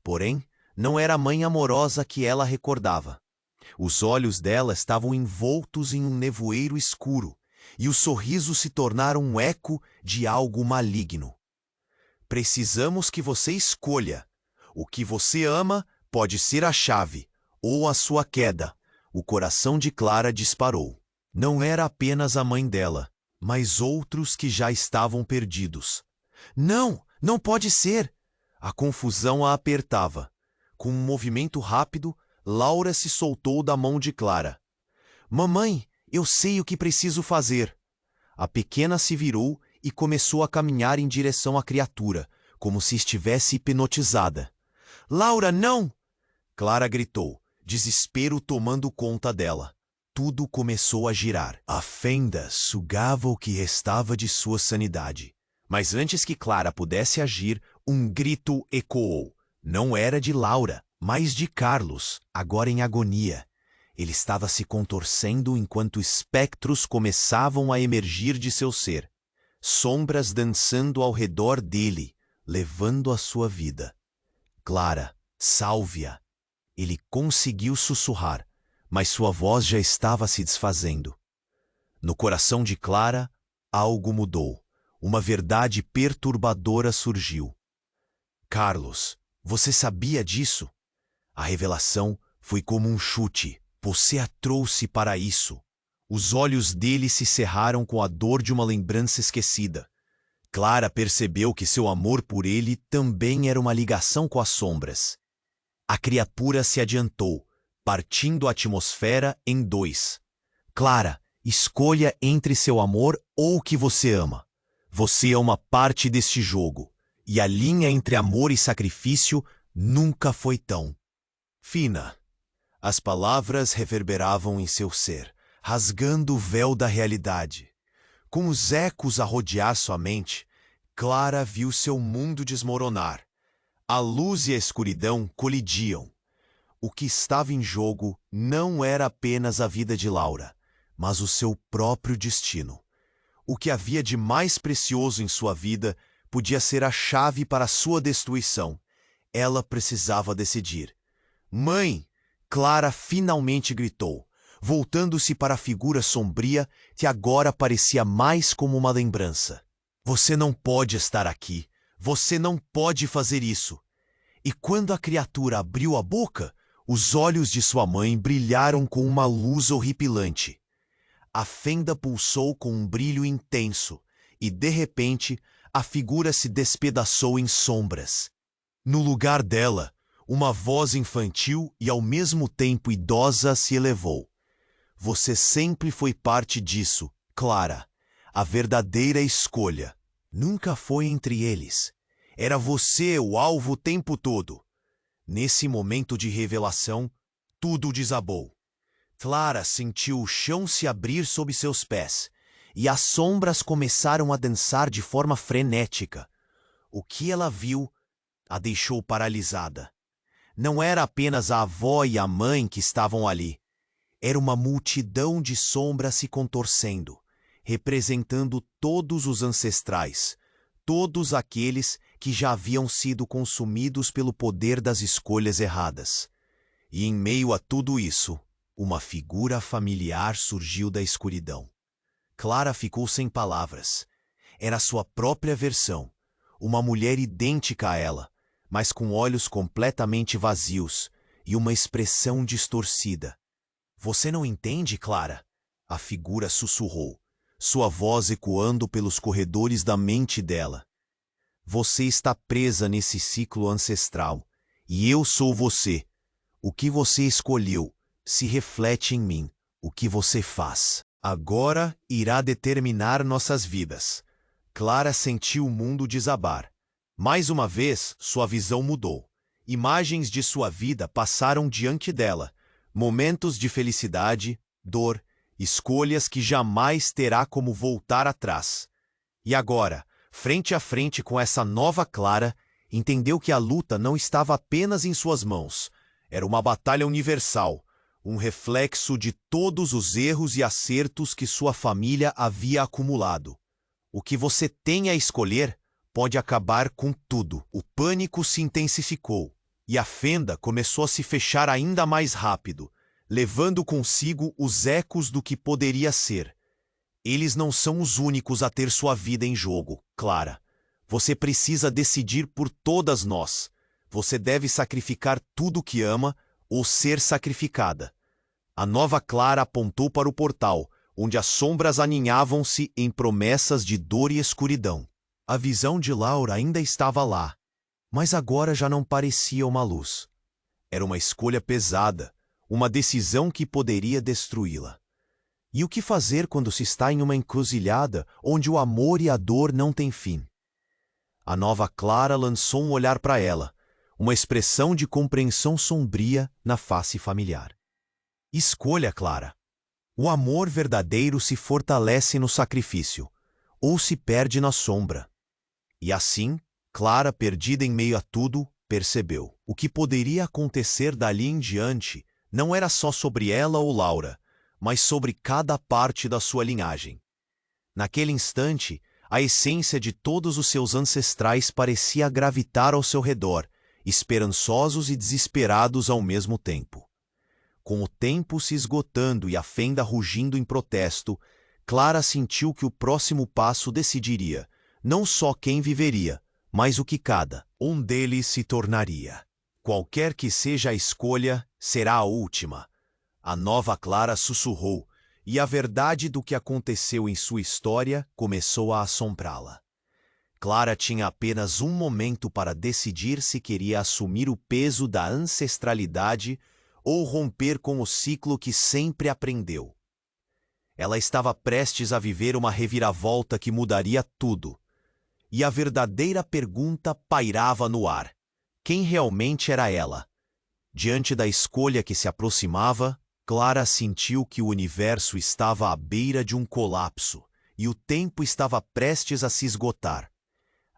Porém, não era a mãe amorosa que ela recordava. Os olhos dela estavam envoltos em um nevoeiro escuro, e o sorriso se tornara um eco de algo maligno. "Precisamos que você escolha. O que você ama pode ser a chave, ou a sua queda." O coração de Clara disparou. Não era apenas a mãe dela, mas outros que já estavam perdidos. "Não, não pode ser!" A confusão a apertava. Com um movimento rápido, Laura se soltou da mão de Clara. "Mamãe, eu sei o que preciso fazer." A pequena se virou e começou a caminhar em direção à criatura, como se estivesse hipnotizada. "Laura, não!" Clara gritou, desespero tomando conta dela. Tudo começou a girar. A fenda sugava o que restava de sua sanidade. Mas antes que Clara pudesse agir, um grito ecoou. Não era de Laura, mas de Carlos, agora em agonia. Ele estava se contorcendo enquanto espectros começavam a emergir de seu ser. Sombras dançando ao redor dele, levando a sua vida. "Clara, salve-a!" Ele conseguiu sussurrar, mas sua voz já estava se desfazendo. No coração de Clara, algo mudou. Uma verdade perturbadora surgiu. "Carlos, você sabia disso?" A revelação foi como um chute. "Você a trouxe para isso." Os olhos dele se cerraram com a dor de uma lembrança esquecida. Clara percebeu que seu amor por ele também era uma ligação com as sombras. A criatura se adiantou, partindo a atmosfera em dois. "Clara, escolha entre seu amor ou o que você ama. Você é uma parte deste jogo, e a linha entre amor e sacrifício nunca foi tão fina." As palavras reverberavam em seu ser, rasgando o véu da realidade. Com os ecos a rodear sua mente, Clara viu seu mundo desmoronar. A luz e a escuridão colidiam. O que estava em jogo não era apenas a vida de Laura, mas o seu próprio destino. O que havia de mais precioso em sua vida podia ser a chave para sua destruição. Ela precisava decidir. "Mãe!" Clara finalmente gritou, voltando-se para a figura sombria que agora parecia mais como uma lembrança. "Você não pode estar aqui. Você não pode fazer isso." E quando a criatura abriu a boca, os olhos de sua mãe brilharam com uma luz horripilante. A fenda pulsou com um brilho intenso, e de repente, a figura se despedaçou em sombras. No lugar dela, uma voz infantil e ao mesmo tempo idosa se elevou. Você sempre foi parte disso, Clara. A verdadeira escolha nunca foi entre eles. Era você o alvo o tempo todo. Nesse momento de revelação, tudo desabou. Clara sentiu o chão se abrir sob seus pés, e as sombras começaram a dançar de forma frenética. O que ela viu a deixou paralisada. Não era apenas a avó e a mãe que estavam ali. Era uma multidão de sombras se contorcendo, representando todos os ancestrais, todos aqueles que já haviam sido consumidos pelo poder das escolhas erradas. E em meio a tudo isso, uma figura familiar surgiu da escuridão. Clara ficou sem palavras. Era sua própria versão, uma mulher idêntica a ela, mas com olhos completamente vazios e uma expressão distorcida. Você não entende, Clara? A figura sussurrou, sua voz ecoando pelos corredores da mente dela. Você está presa nesse ciclo ancestral, e eu sou você. O que você escolheu se reflete em mim. O que você faz agora irá determinar nossas vidas. Clara sentiu o mundo desabar. Mais uma vez, sua visão mudou. Imagens de sua vida passaram diante dela. Momentos de felicidade, dor, escolhas que jamais terá como voltar atrás. E agora, frente a frente com essa nova Clara, entendeu que a luta não estava apenas em suas mãos. Era uma batalha universal, um reflexo de todos os erros e acertos que sua família havia acumulado. O que você tem a escolher pode acabar com tudo. O pânico se intensificou, e a fenda começou a se fechar ainda mais rápido, levando consigo os ecos do que poderia ser. Eles não são os únicos a ter sua vida em jogo, Clara. Você precisa decidir por todas nós. Você deve sacrificar tudo o que ama ou ser sacrificada. A nova Clara apontou para o portal, onde as sombras aninhavam-se em promessas de dor e escuridão. A visão de Laura ainda estava lá, mas agora já não parecia uma luz. Era uma escolha pesada, uma decisão que poderia destruí-la. E o que fazer quando se está em uma encruzilhada onde o amor e a dor não têm fim? A nova Clara lançou um olhar para ela, uma expressão de compreensão sombria na face familiar. Escolha, Clara. O amor verdadeiro se fortalece no sacrifício, ou se perde na sombra. E assim, Clara, perdida em meio a tudo, percebeu. O que poderia acontecer dali em diante não era só sobre ela ou Laura, mas sobre cada parte da sua linhagem. Naquele instante, a essência de todos os seus ancestrais parecia gravitar ao seu redor, esperançosos e desesperados ao mesmo tempo. Com o tempo se esgotando e a fenda rugindo em protesto, Clara sentiu que o próximo passo decidiria não só quem viveria, mas o que cada um deles se tornaria. Qualquer que seja a escolha, será a última. A nova Clara sussurrou, e a verdade do que aconteceu em sua história começou a assombrá-la. Clara tinha apenas um momento para decidir se queria assumir o peso da ancestralidade ou romper com o ciclo que sempre aprendeu. Ela estava prestes a viver uma reviravolta que mudaria tudo. E a verdadeira pergunta pairava no ar. Quem realmente era ela? Diante da escolha que se aproximava, Clara sentiu que o universo estava à beira de um colapso e o tempo estava prestes a se esgotar.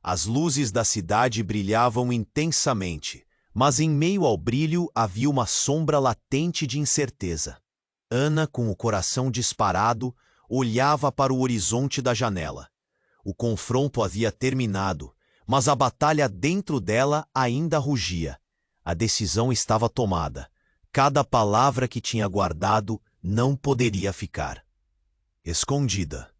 As luzes da cidade brilhavam intensamente, mas em meio ao brilho havia uma sombra latente de incerteza. Ana, com o coração disparado, olhava para o horizonte da janela. O confronto havia terminado, mas a batalha dentro dela ainda rugia. A decisão estava tomada. Cada palavra que tinha guardado não poderia ficar escondida.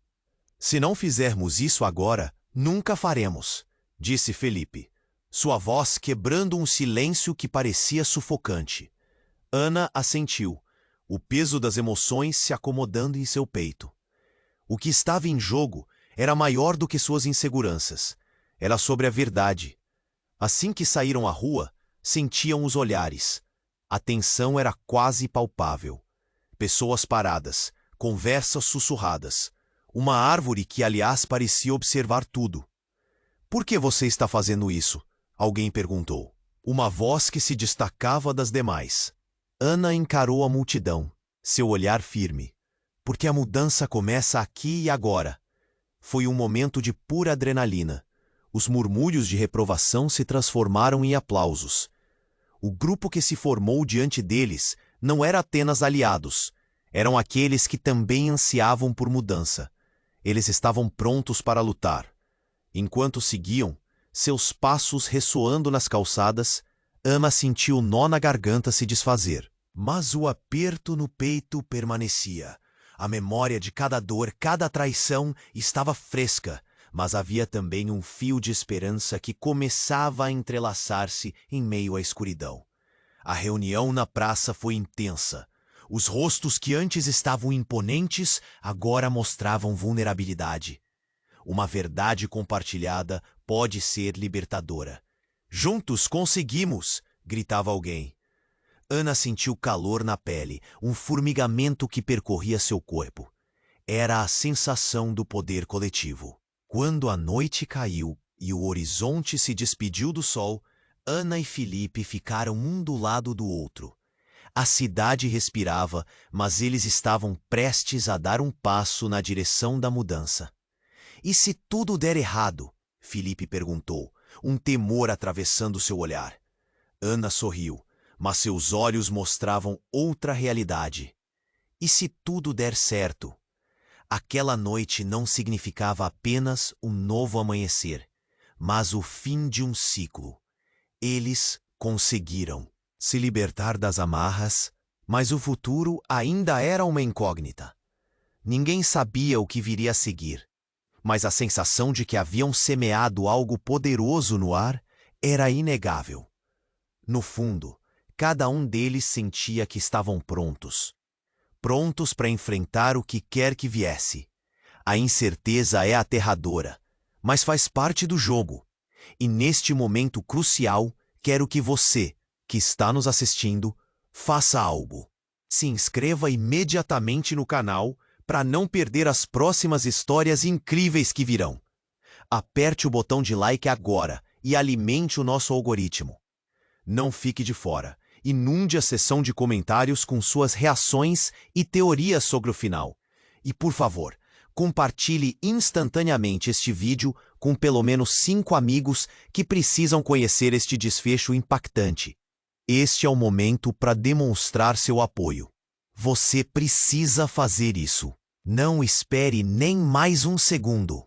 Se não fizermos isso agora, nunca faremos, disse Felipe, sua voz quebrando um silêncio que parecia sufocante. Ana assentiu, o peso das emoções se acomodando em seu peito. O que estava em jogo era maior do que suas inseguranças. Era sobre a verdade. Assim que saíram à rua, sentiam os olhares. A tensão era quase palpável. pessoas paradas, conversas sussurradas. Uma árvore que, aliás, parecia observar tudo. Por que você está fazendo isso? Alguém perguntou. Uma voz que se destacava das demais. Ana encarou a multidão, seu olhar firme. Porque a mudança começa aqui e agora. Foi um momento de pura adrenalina. Os murmúrios de reprovação se transformaram em aplausos. O grupo que se formou diante deles não era apenas aliados. Eram aqueles que também ansiavam por mudança. Eles estavam prontos para lutar. Enquanto seguiam, seus passos ressoando nas calçadas, Ana sentiu o nó na garganta se desfazer. Mas o aperto no peito permanecia. A memória de cada dor, cada traição estava fresca, mas havia também um fio de esperança que começava a entrelaçar-se em meio à escuridão. A reunião na praça foi intensa. Os rostos que antes estavam imponentes agora mostravam vulnerabilidade. Uma verdade compartilhada pode ser libertadora. Juntos conseguimos! Gritava alguém. Ana sentiu calor na pele, um formigamento que percorria seu corpo. Era a sensação do poder coletivo. Quando a noite caiu e o horizonte se despediu do sol, Ana e Felipe ficaram um do lado do outro. A cidade respirava, mas eles estavam prestes a dar um passo na direção da mudança. E se tudo der errado? Felipe perguntou, um temor atravessando seu olhar. Ana sorriu, mas seus olhos mostravam outra realidade. E se tudo der certo? Aquela noite não significava apenas um novo amanhecer, mas o fim de um ciclo. Eles conseguiram se libertar das amarras, mas o futuro ainda era uma incógnita. Ninguém sabia o que viria a seguir, mas a sensação de que haviam semeado algo poderoso no ar era inegável. No fundo, cada um deles sentia que estavam prontos. Prontos para enfrentar o que quer que viesse. A incerteza é aterradora, mas faz parte do jogo. E neste momento crucial, quero que você, que está nos assistindo, faça algo. Se inscreva imediatamente no canal para não perder as próximas histórias incríveis que virão. Aperte o botão de like agora e alimente o nosso algoritmo. Não fique de fora. Inunde a seção de comentários com suas reações e teorias sobre o final. E, por favor, compartilhe instantaneamente este vídeo com pelo menos 5 amigos que precisam conhecer este desfecho impactante. Este é o momento para demonstrar seu apoio. Você precisa fazer isso. Não espere nem mais um segundo.